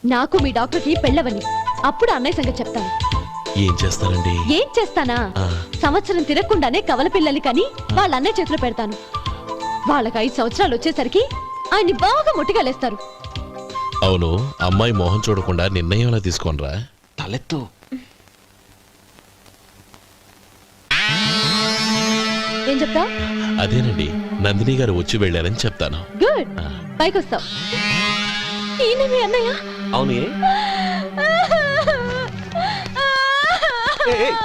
నాకు మీ డాక్టర్కి పెళ్ళవని, అప్పుడు అన్నయ్య సంగతి చెప్తాను. ఏం చేస్తారండి? ఏం చేస్తానా? ఆ. సంవత్సరం తిరగకుండానే కవల పిల్లలు కని వాళ్ళ అన్నయ్య చేతిలో పెడతాను. వాళ్ళకి 5 సంవత్సరాలు వచ్చేసరికి ఆయన్ని బాగా ముట్టిగలేస్తారు. అవును, అమ్మాయి మోహం చూడకుండా నిర్ణయం ఎలా తీసుకోనరా? తలెత్తు. ఏం చెప్తా? అదేనండి, నందిని గారు వచ్చి వెళ్ళారని చెప్తాను. గుడ్, పైకొస్తావు. ఈయన మీ అన్నయ్య? అవును.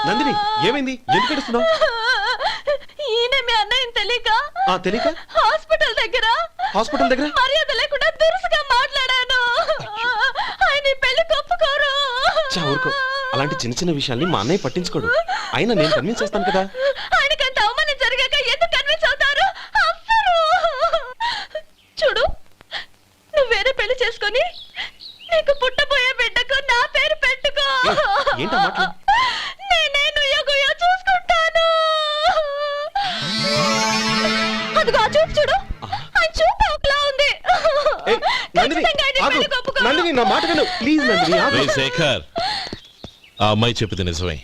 నందిని, ఏమైంది? ఎందుకు ఏడుస్తున్నావు? ఈయన మీ అన్నయ్యని తెలియక తెలియక హాస్పిటల్ దగ్గర మర్యాద లేకుండా దురుసుగా మాట్లాడాను. ఆయన ఈ పెళ్లి ఒప్పుకోరు. ఊరుకో, అలాంటి చిన్న చిన్న విషయాల్ని మా అన్నయ్య పట్టించుకోడు. అయినా నేను కన్విన్స్ చేస్తాను కదా. ఆయనకంత అవమానం జరిగాక ఎందుకు కన్విన్స్ అవుతారు? అవ్వరు. చూడు, నువ్వు వేరే పెళ్లి చేసుకొని నీకు పుట్టబోయే బిడ్డకు నా పేరు పెట్టుకో. ఏంటో మాట్లాడు. నేనే నుయ్యో చూసుకుంటాను. అదిగో ఆ చూపు చూడు, ఆ చూపు ఒకలా ఉంది. ఖచ్చితంగా ఆయన పెళ్లికి ఒప్పుకో. నందిని, నా మాట విను ప్లీజ్. నందిని, ఆగు. రేయ్ శేఖర్, ఆ అమ్మాయి చెప్పింది నిజమే.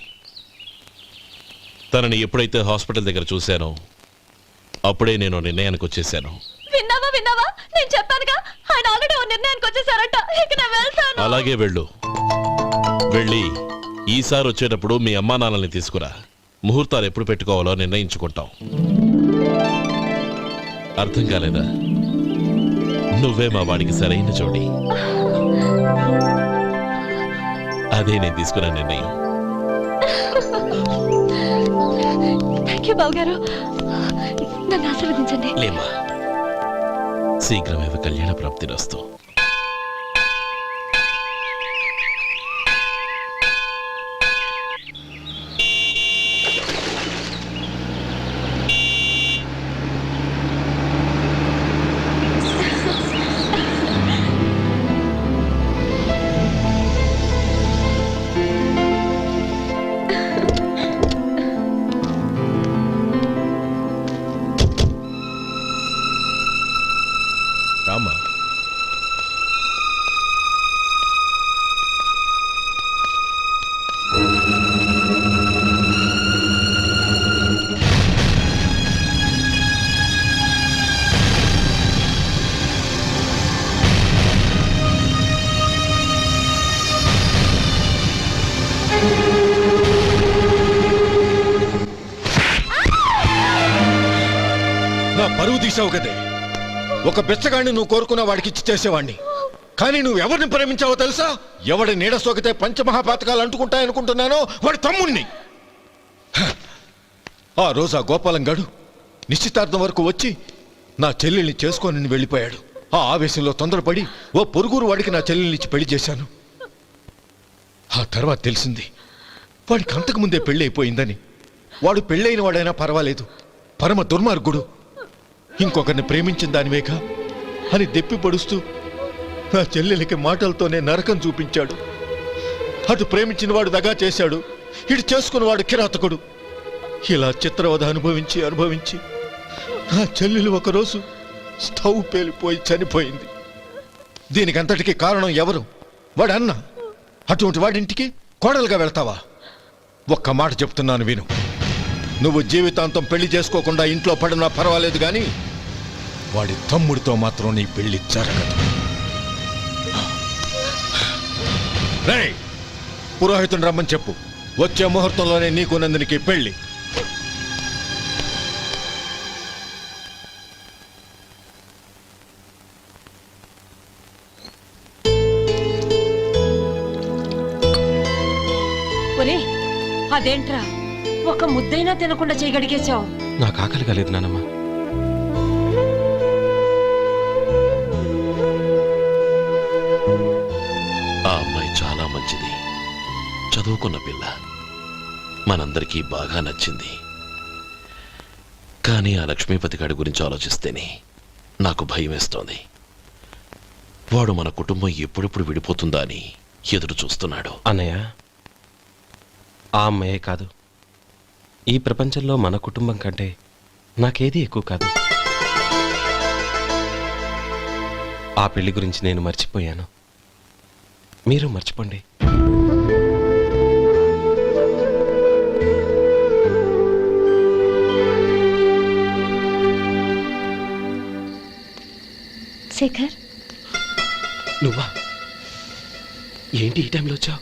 తనని ఎప్పుడైతే హాస్పిటల్ దగ్గర చూశానో అప్పుడే నేను నిర్ణయానికి వచ్చేసాను. విన్నావా? నేను చెప్పానుగా, ఆయన ఆల్రెడీ ఓ నిర్ణయానికి వచ్చేసారట. ఇక నేను వెళ్తాను. అలాగే వెళ్ళు. వెళ్ళి ఈసారి వచ్చేటప్పుడు మీ అమ్మా నాన్నల్ని తీసుకురా. ముహూర్తాలు ఎప్పుడు పెట్టుకోవాలో నిర్ణయించుకుంటాం. అర్థం కాలేదా? నువ్వే మా వాడికి సరైన జోడి. అదే నేను తీసుకున్న నిర్ణయం. థ్యాంక్ యూ బావగారు, నన్ను ఆశీర్వదించండి. లేమా, శీఘ్రమేవ కళ్యాణ ప్రాప్తిరస్తు. రామా, నా పరువు తీసావు కదే. ఒక బెచ్చగాడిని నువ్వు కోరుకున్న వాడికి ఇచ్చి చేసేవాడిని. కానీ నువ్వు ఎవరిని ప్రేమించావో తెలుసా? ఎవడి నీడ సోకితే పంచమహాపాతకాలు అంటుకుంటాయనుకుంటున్నానో వాడి తమ్ముణ్ణి. ఆ రోజు ఆ గోపాలం గడు నిశ్చితార్థం వరకు వచ్చి నా చెల్లెల్ని చేసుకొని వెళ్ళిపోయాడు. ఆ ఆవేశంలో తొందరపడి ఓ పొరుగురు వాడికి నా చెల్లెల్నిచ్చి పెళ్లి చేశాను. ఆ తర్వాత తెలిసింది వాడికి అంతకుముందే పెళ్లి అయిపోయిందని. వాడు పెళ్ళైన వాడైనా పర్వాలేదు, పరమ దుర్మార్గుడు. ఇంకొకరిని ప్రేమించిన దానివేగా అని దెప్పి పడుస్తూ నా చెల్లెలకి మాటలతోనే నరకం చూపించాడు. అటు ప్రేమించిన వాడు దగా చేశాడు, ఇటు చేసుకున్నవాడు కిరాతకుడు. ఇలా చిత్రవధ అనుభవించి నా చెల్లెలు ఒకరోజు స్టవ్ పేలిపోయి చనిపోయింది. దీనికంతటికి కారణం ఎవరు? వాడు అన్న. అటువంటి వాడింటికి కోడలుగా వెళ్తావా? ఒక్క మాట చెప్తున్నాను విను. నువ్వు జీవితాంతం పెళ్లి చేసుకోకుండా ఇంట్లో పడినా పర్వాలేదు, కానీ వాడి తమ్ముడితో మాత్రం నీ పెళ్లి జరగదు. రేయ్, పురోహితుని రమ్మని చెప్పు. వచ్చే ముహూర్తంలోనే నీకు నందినికి పెళ్లి. ఒరే అదేంట్రా ఒక ముద్దైనా తినకుండా చేయగడిగేశావు. నాకు ఆకలి కాలేదు నానమ్మ. ఆ అమ్మాయి చాలా మంచిది, చదువుకున్న పిల్ల, మనందరికీ బాగా నచ్చింది. కానీ ఆ లక్ష్మీపతి గారి గురించి ఆలోచిస్తేనే నాకు భయం వేస్తోంది. వాడు మన కుటుంబం ఎప్పుడెప్పుడు విడిపోతుందా అని ఎదురు చూస్తున్నాడు. అన్నయ్య, ఆ అమ్మాయే కాదు, ఈ ప్రపంచంలో మన కుటుంబం కంటే నాకేది ఎక్కువ కాదు. ఆ పెళ్లి గురించి నేను మర్చిపోయాను, మీరు మర్చిపోండి. శేఖర్, నువ్వా? ఏంటి ఈ టైంలో వచ్చావు?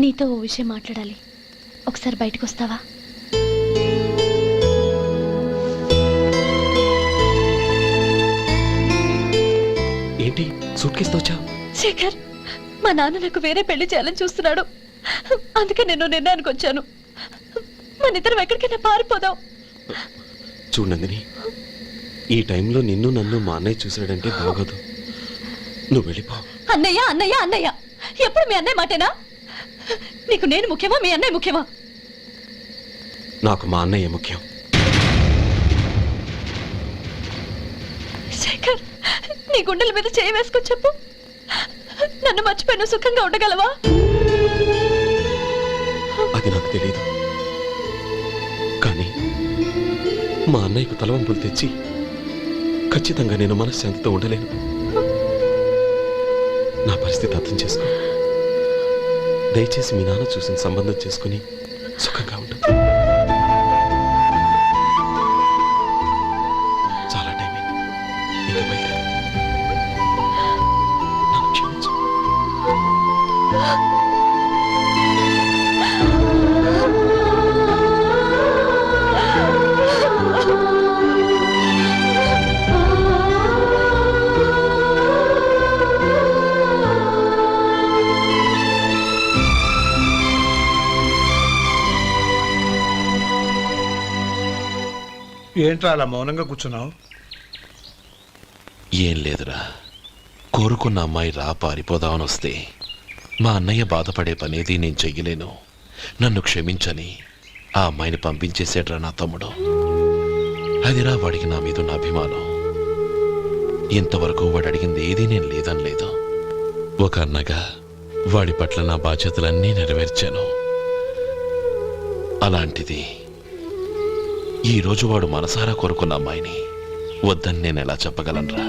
నీతో ఓ విషయం మాట్లాడాలి. ఒకసారి బయటకు వస్తావా? ఏంటి సూట్ కేసుతో వచ్చావు? శేఖర్, మా నాన్న నాకు వేరే పెళ్లి చేయాలని చూస్తున్నాడు. అందుకే నేను నిర్ణయానికి వచ్చాను. మన ఇద్దరం ఎక్కడికైనా పారిపోదాం. చూడండి, ఈ టైంలో నిన్ను నన్ను మా అన్నయ్య చూసాడంటే బాగోదు. నువ్వు వెళ్ళిపో. అన్నయ్య అన్నయ్య అన్నయ్య, ఎప్పుడు మీ అన్నయ్య మాటేనా? నీకు నేను ముఖ్యమా, మీ అన్నయ్య ముఖ్యమా? నాకు మా అన్నయ్య ముఖ్యం. శేఖర్, నీ గుండెల మీద చేయి వేసుకొని చెప్పు, నన్ను మర్చిపోయిన సుఖంగా ఉండగలవా? అది నాకు తెలియదు, కానీ మా అన్నయ్యకు తలవంపులు తెచ్చి ఖచ్చితంగా నేను మనశ్శాంతితో ఉండలేను. నా పరిస్థితి అర్థం చేసుకో. దయచేసి మీ నాన్న చూసిన సంబంధం చేసుకుని సుఖంగా ఉండు. చాలా టైం అయింది, ఇంకా బయలుదేరు. నన్ను క్షమించు. ఏంట్రా అలా మౌనంగా కూర్చున్నావు? ఏం లేదురా, కోరుకున్న అమ్మాయి రా పారిపోదామని వస్తే మా అన్నయ్య బాధపడే పనేది నేను చెయ్యలేను, నన్ను క్షమించని ఆ అమ్మాయిని పంపించేసాడ్రా నా తమ్ముడు. అదిరా వాడికి నా మీద ఉన్న అభిమానం. ఇంతవరకు వాడు అడిగింది ఏదీ నేను లేదనలేదు. ఒక అన్నగా వాడి పట్ల నా బాధ్యతలన్నీ నెరవేర్చాను. అలాంటిది ఈరోజు వాడు మనసారా కోరుకున్న అమ్మాయిని వద్దని నేను ఎలా చెప్పగలనురా?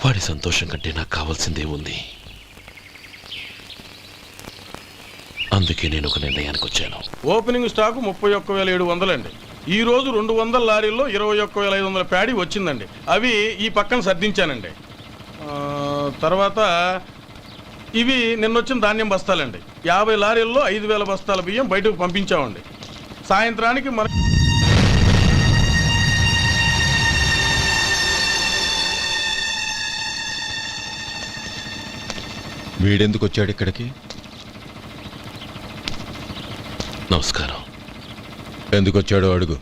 వాడి సంతోషం కంటే నాకు కావాల్సిందే ఉంది. అందుకే నేను ఒక నిర్ణయానికి వచ్చాను. ఓపెనింగ్ స్టాకు 31,700 అండి. ఈ రోజు 200 లారీల్లో 21,500 ప్యాడీ వచ్చిందండి. అవి ఈ పక్కన సర్దించానండి. తర్వాత ఇవి నిన్నొచ్చిన ధాన్యం బస్తాలండి. 50 లారీల్లో 5,000 బస్తాల బియ్యం బయటకు పంపించామండి. సాయంత్రానికి మన వీడెందుకు వచ్చాడు ఇక్కడికి? నమస్కారం. ఎందుకు వచ్చాడో అడుగు.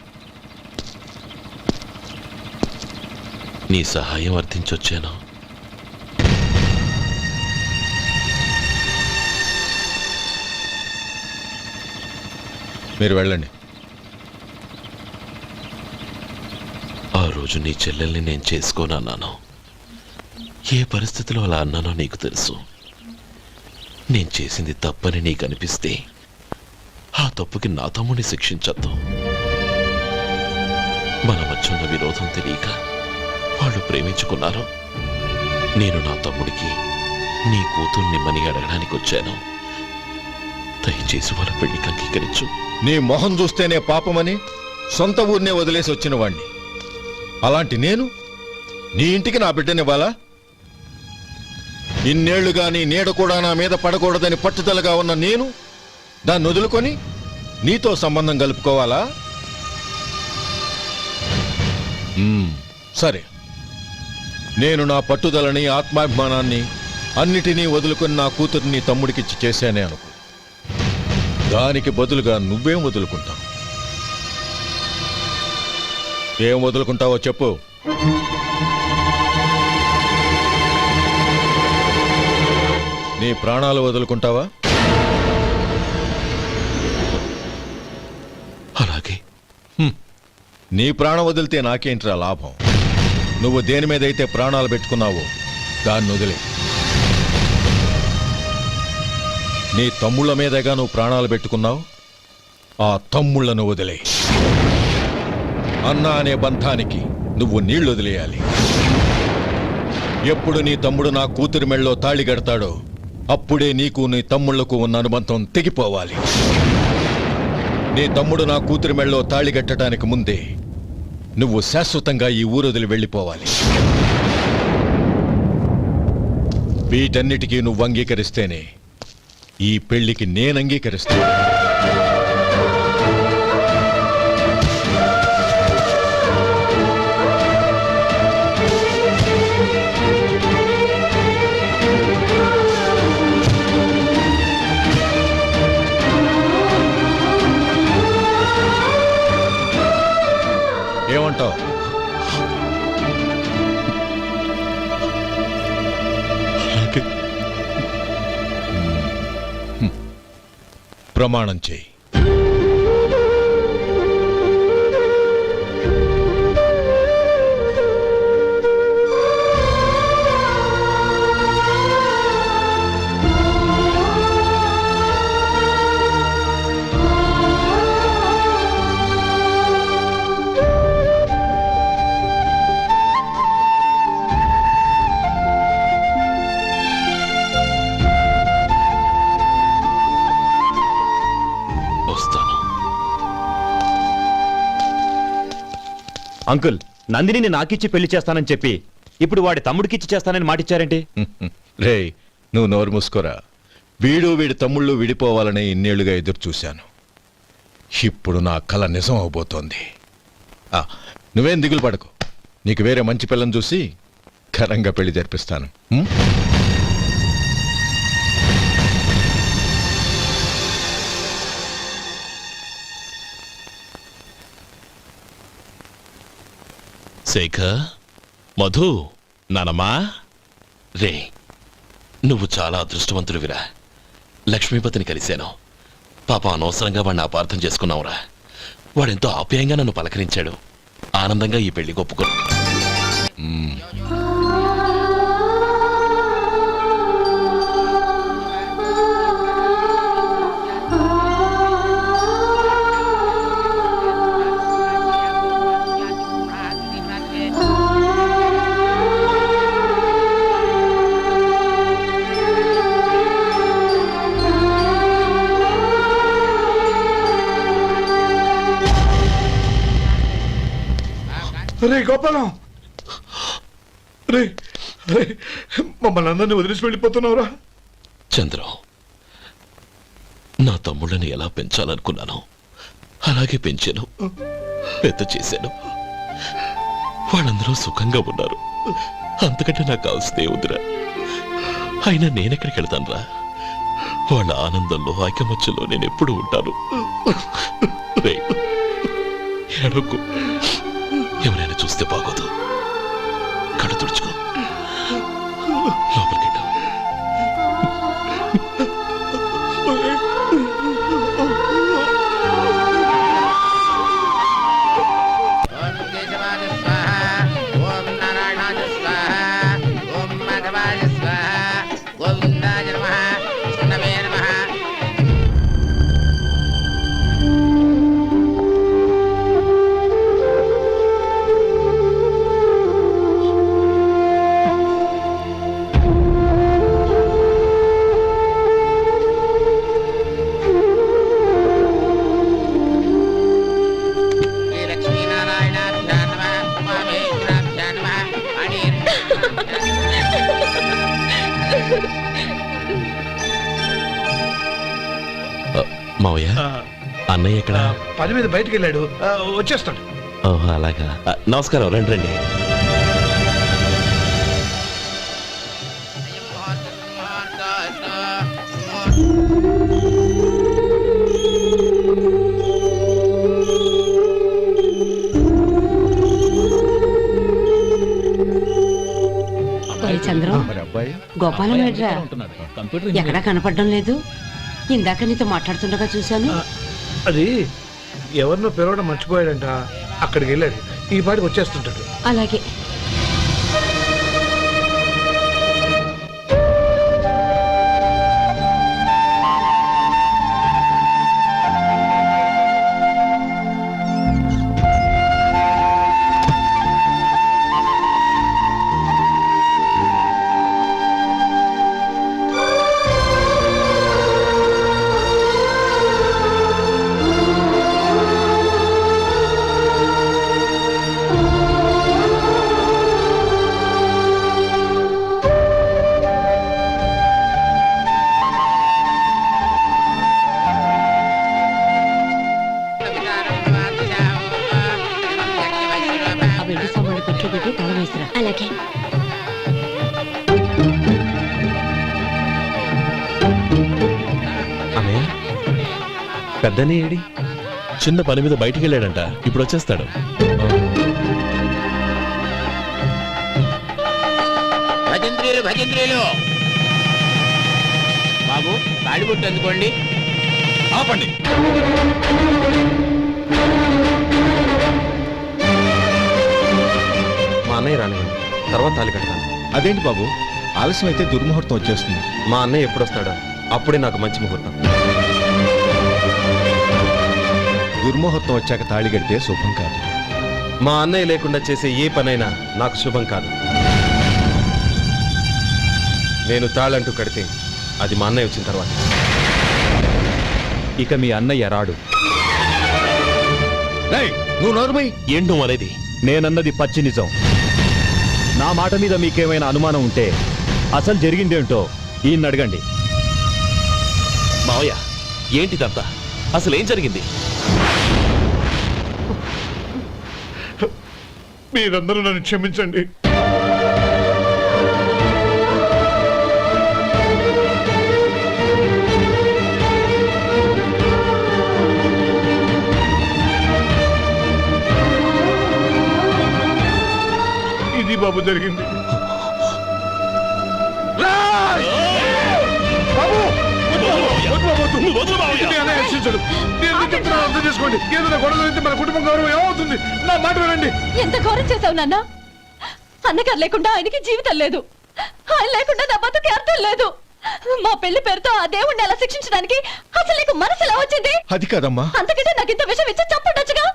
నీ సహాయం అర్థించొచ్చాను. మీరు వెళ్ళండి. ఆ రోజు నీ చెల్లెల్ని నేను చేసుకోనన్నాను. ఏ పరిస్థితిలో అలా అన్నానో నీకు తెలుసు. నేను చేసింది తప్పని నీకు అనిపిస్తే ఆ తప్పుకి నా తమ్ముడిని శిక్షించద్దు. మన మధ్య ఉన్న విరోధం తెలియక వాళ్ళు ప్రేమించుకున్నారు. నేను నా తమ్ముడికి నీ కూతుర్నిమ్మని అడగడానికి వచ్చాను. దయచేసి వాళ్ళ పెళ్లికి అంగీకరించు. నీ మొహం చూస్తేనే పాపమని సొంత ఊరినే వదిలేసి వచ్చిన వాణ్ణి. అలాంటి నేను నీ ఇంటికి నా బిడ్డనివ్వాలా? ఇన్నేళ్లుగా నీ నీడ కూడా నా మీద పడకూడదని పట్టుదలగా ఉన్న నేను దాన్ని వదులుకొని నీతో సంబంధం కలుపుకోవాలా? సరే, నేను నా పట్టుదలని, ఆత్మాభిమానాన్ని అన్నిటినీ వదులుకొని నా కూతుర్ని తమ్ముడికిచ్చి చేశానే అనుకో. దానికి బదులుగా నువ్వేం వదులుకుంటావు? ఏం వదులుకుంటావో చెప్పు. నీ ప్రాణాలు వదులుకుంటావా? అలాగే. నీ ప్రాణం వదిలితే నాకేంట్రా లాభం? నువ్వు దేని మీదైతే ప్రాణాలు పెట్టుకున్నావో దాన్ని వదిలే. నీ తమ్ముళ్ళ మీదగా నువ్వు ప్రాణాలు పెట్టుకున్నావు, ఆ తమ్ముళ్లను వదిలే. అన్న అనే బంధానికి నువ్వు నీళ్లు వదిలేయాలి. ఎప్పుడు నీ తమ్ముడు నా కూతురి మెళ్ళలో తాళి కడతాడో అప్పుడే నీకు నీ తమ్ముళ్లకు ఉన్న అనుబంధం తెగిపోవాలి. నీ తమ్ముడు నా కూతురి మెళ్ళలో తాళి కట్టడానికి ముందే నువ్వు శాశ్వతంగా ఈ ఊరొదిలి వెళ్ళిపోవాలి. వీటన్నిటికీ నువ్వు అంగీకరిస్తేనే ఈ పెళ్లికి నేను అంగీకరిస్తాను. ఏమంటావు? ప్రమాణం చేయి. అంకుల్, నందిని నాకిచ్చి పెళ్లి చేస్తానని చెప్పి ఇప్పుడు వాడి తమ్ముడికిచ్చి చేస్తానని మాటిచ్చారేంటి? రే, నువ్వు నోరు మూసుకోరా. వీడి తమ్ముళ్ళు విడిపోవాలనే ఇన్నేళ్లుగా ఎదురు చూశాను. ఇప్పుడు నా కల నిజం అవబోతోంది. నువ్వేం దిగులు పడకు. నీకు వేరే మంచి పిల్లని చూసి ఘనంగా పెళ్లి జరిపిస్తాను. శేఖర్, మధు, నానమ్మా, రే, నువ్వు చాలా అదృష్టవంతుడివిరా. లక్ష్మీపతిని కలిశాను. పాప అనవసరంగా వాడిని అపార్థం చేసుకున్నావురా. వాడెంతో ఆప్యాయంగా నన్ను పలకరించాడు. ఆనందంగా ఈ పెళ్లి ఒప్పుకో. రే గోపాలం, రే రే, మమ్మల్ని అందరినీ వదిలేసి వెళ్ళిపోతున్నావురా? చంద్రం, నా తమ్ముళ్ళని ఎలా పెంచాలనుకున్నాను అలాగే పెంచాను, పెద్ద చేశాను. వాళ్ళందరూ సుఖంగా ఉన్నారు. అంతకంటే నాకు కావాల్సిందే ఉందిరా. అయినా నేనెక్కడికి వెళ్తానురా? వాళ్ళ ఆనందంలో, ఐకమత్యంలో నేను ఎప్పుడు ఉంటాను. రే, ఎడకు. ఎవరైనా చూస్తే బాగోదు. కళ్ళు తుడుచుకో. లోపలికి మావయ్య అన్నయ్య ఎక్కడ పని మీద బయటికి వెళ్ళాడు వచ్చేస్తాడు. ఓహో అలాగా నమస్కారం రండి రండి. చంద్రం, గోపాలం ఏడ్రా? ఎక్కడా కనపడడం లేదు. ఇందాక నీతో మాట్లాడుతుండగా చూశాను. అది ఎవరినో పిలవడం మర్చిపోయాడంట, అక్కడికి వెళ్ళాడు. ఈ పాటికి వచ్చేస్తుంటాడు. అలాగే. అలాగే. అన్నయ్య పెద్దనే ఏడి? చిన్న పని మీద బయటికి వెళ్ళాడంట, ఇప్పుడు వచ్చేస్తాడు. భజంత్రీలు భజంత్రీలు బాబు తాడిబుట్టు అందుకోండి. ఆపండి. మా అన్నయ్య రానివ్వండి, తర్వాత తాళి కడతాను. అదేంటి బాబు, ఆలస్యం అయితే దుర్ముహూర్తం వచ్చేస్తుంది. మా అన్నయ్య ఎప్పుడు వస్తాడో అప్పుడే నాకు మంచి ముహూర్తం. దుర్ముహూర్తం వచ్చాక తాళి కడితే శుభం కాదు. మా అన్నయ్య లేకుండా చేసే ఏ పనైనా నాకు శుభం కాదు. నేను తాళంటూ కడితే అది మా అన్నయ్య వచ్చిన తర్వాత. ఇక మీ అన్నయ్య రాడు. నువ్వు నోరుమై. ఏంటో మరేది? నేనన్నది పచ్చి నిజం. నా మాట మీద మీకేమైనా అనుమానం ఉంటే అసలు జరిగిందేంటో ఈయన్ని అడగండి. మావయ్య ఏంటిదంతా? అసలు ఏం జరిగింది? మీరందరూ నన్ను క్షమించండి. ఇది బాబు జరిగింది. అర్థం చేసుకోండి. ఏదైనా గొడవ అయితే మన కుటుంబం గౌరవం ఏమవుతుంది? నా మాట వినండి. ఎంత ఘోరం చేశావు నాన్న. అన్నగారు లేకుండా ఆయనకి జీవితం లేదు, ఆయన లేకుండా నా బతుకి అర్థం లేదు. మా పెళ్లి పేరుతో ఆ దేవుణ్ణి ఎలా శిక్షించడానికి అసలు నీకు మనసు ఎలా వచ్చింది? అది కాదమ్మా. అంతకంటే నాకు ఇంత విషయం ఇచ్చి చంపుండొచ్చుగా.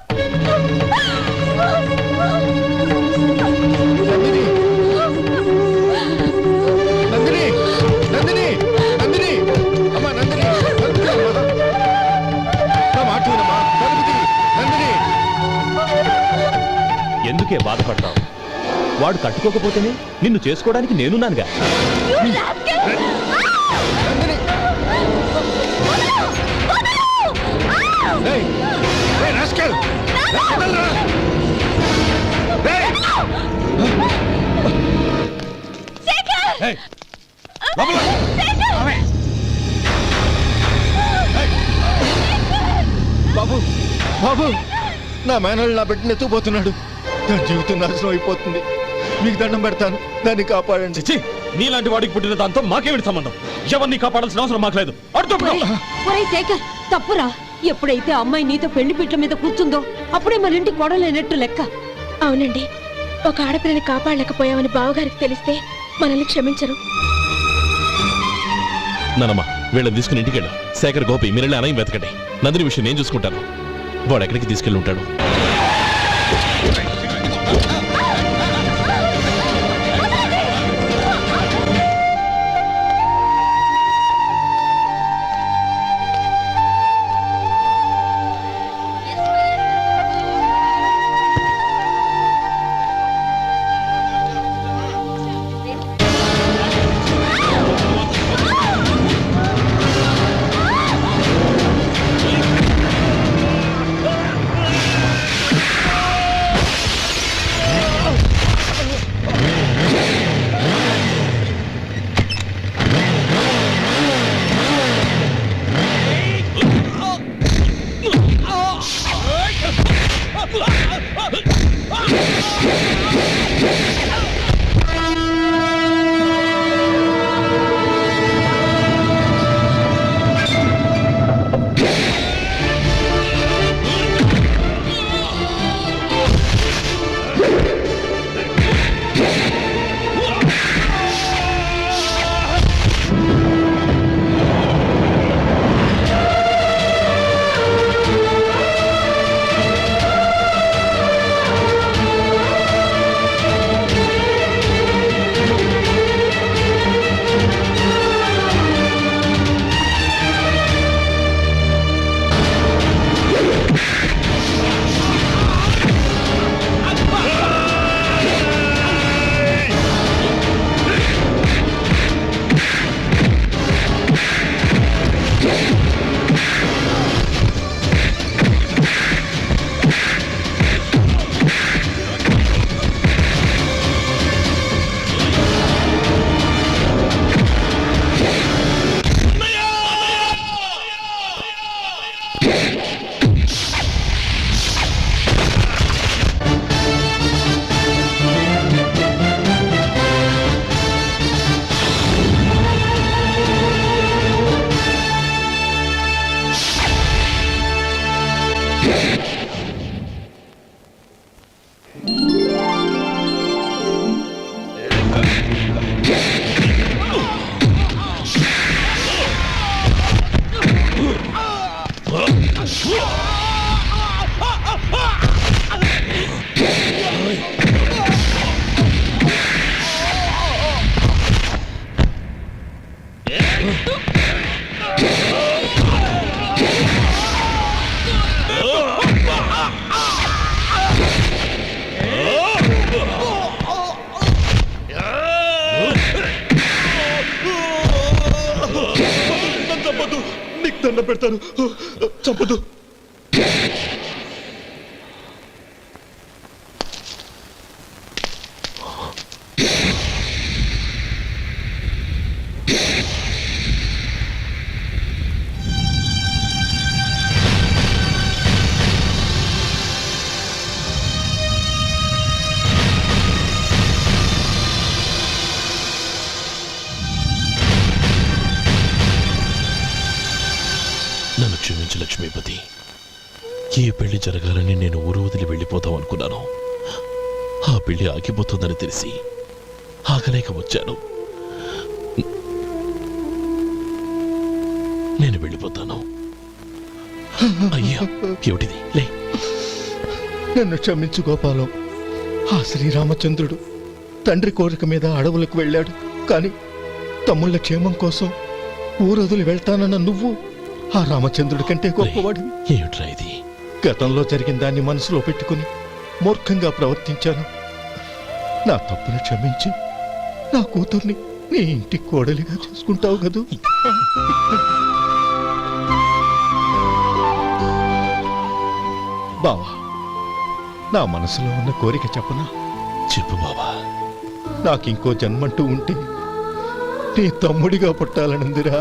నందిని, నందిని, నందిని, అమ్మా నందిని, తలుపు తీ అమ్మా. నా మాట వినమ్మా, తలుపు తీ, నందిని. ఎందుకే బాధపడతావు? వాడు కట్టుకోకపోతేనే నిన్ను చేసుకోవడానికి నేనున్నానుగా. ఏయ్, ఏయ్, రాస్కెల్! వదలరా! ఏయ్! ఏయ్, లోపల! ఏయ్! బాబు, బాబు, నా మేనల్ని నా బిడ్డను ఎత్తుకుపోతున్నాడు. నా జీవితం నాశనం అయిపోతుంది. మీకు దండం పెడతాను, దాన్ని కాపాడండి. చిచ్చి, నీలాంటి వాడికి పుట్టిన దాంతో మాకేమిటి సంబంధం? ఎవరిని కాపాడాల్సిన అవసరం మాకు లేదు. ఒరేయ్ శేఖర్, తప్పురా. ఎప్పుడైతే అమ్మాయి నీతో పెళ్లి పీటల మీద కూర్చుందో అప్పుడే మన ఇంటి కోడలేనట్టు లెక్క. అవునండి, ఒక ఆడపిల్లని కాపాడలేకపోయామని బావగారికి తెలిస్తే మనల్ని క్షమించరు. నానమ్మ వీళ్ళని తీసుకుని ఇంటికి వెళ్ళు. శేఖర్, గోపి మీరెళ్ళి అన్నయ్య వెతకండి. నందిని విషయం నేను చూసుకుంటాను. వాడు ఎక్కడికి తీసుకెళ్ళి ఉంటాడు? చంపదు, నీకు దండ పెడతాను, చంపదు. నన్ను క్షమించు లక్ష్మీపతి. ఏ పెళ్లి జరగాలని నేను ఊరు వదిలి వెళ్ళిపోతాం అనుకున్నాను. ఆ పెళ్లి ఆగిపోతుందని తెలిసి ఆగలేక వచ్చాను. నేను వెళ్ళిపోతాను. అయ్యా, ఏమిటిది? లే. నన్ను క్షమించు గోపాలం. ఆ శ్రీరామచంద్రుడు తండ్రి కోరిక మీద అడవులకు వెళ్ళాడు. కానీ తమ్ముళ్ళ క్షేమం కోసం ఊరొదిలి వెళ్తానన్న నువ్వు ఆ రామచంద్రుడి కంటే గొప్పవాడు. ఏమిట్రా ఇది? గతంలో జరిగిన దాన్ని మనసులో పెట్టుకుని మూర్ఖంగా ప్రవర్తించాను. నా తప్పును క్షమించి నా కూతుర్ని నీ ఇంటి కోడలిగా చూసుకుంటావు కదూ. బావా, నా మనసులో ఉన్న కోరిక చెప్పనా? చెప్పు బావా. నాకింకో జన్మంటూ ఉంటే నీ తమ్ముడిగా పుట్టాలనుందిరా.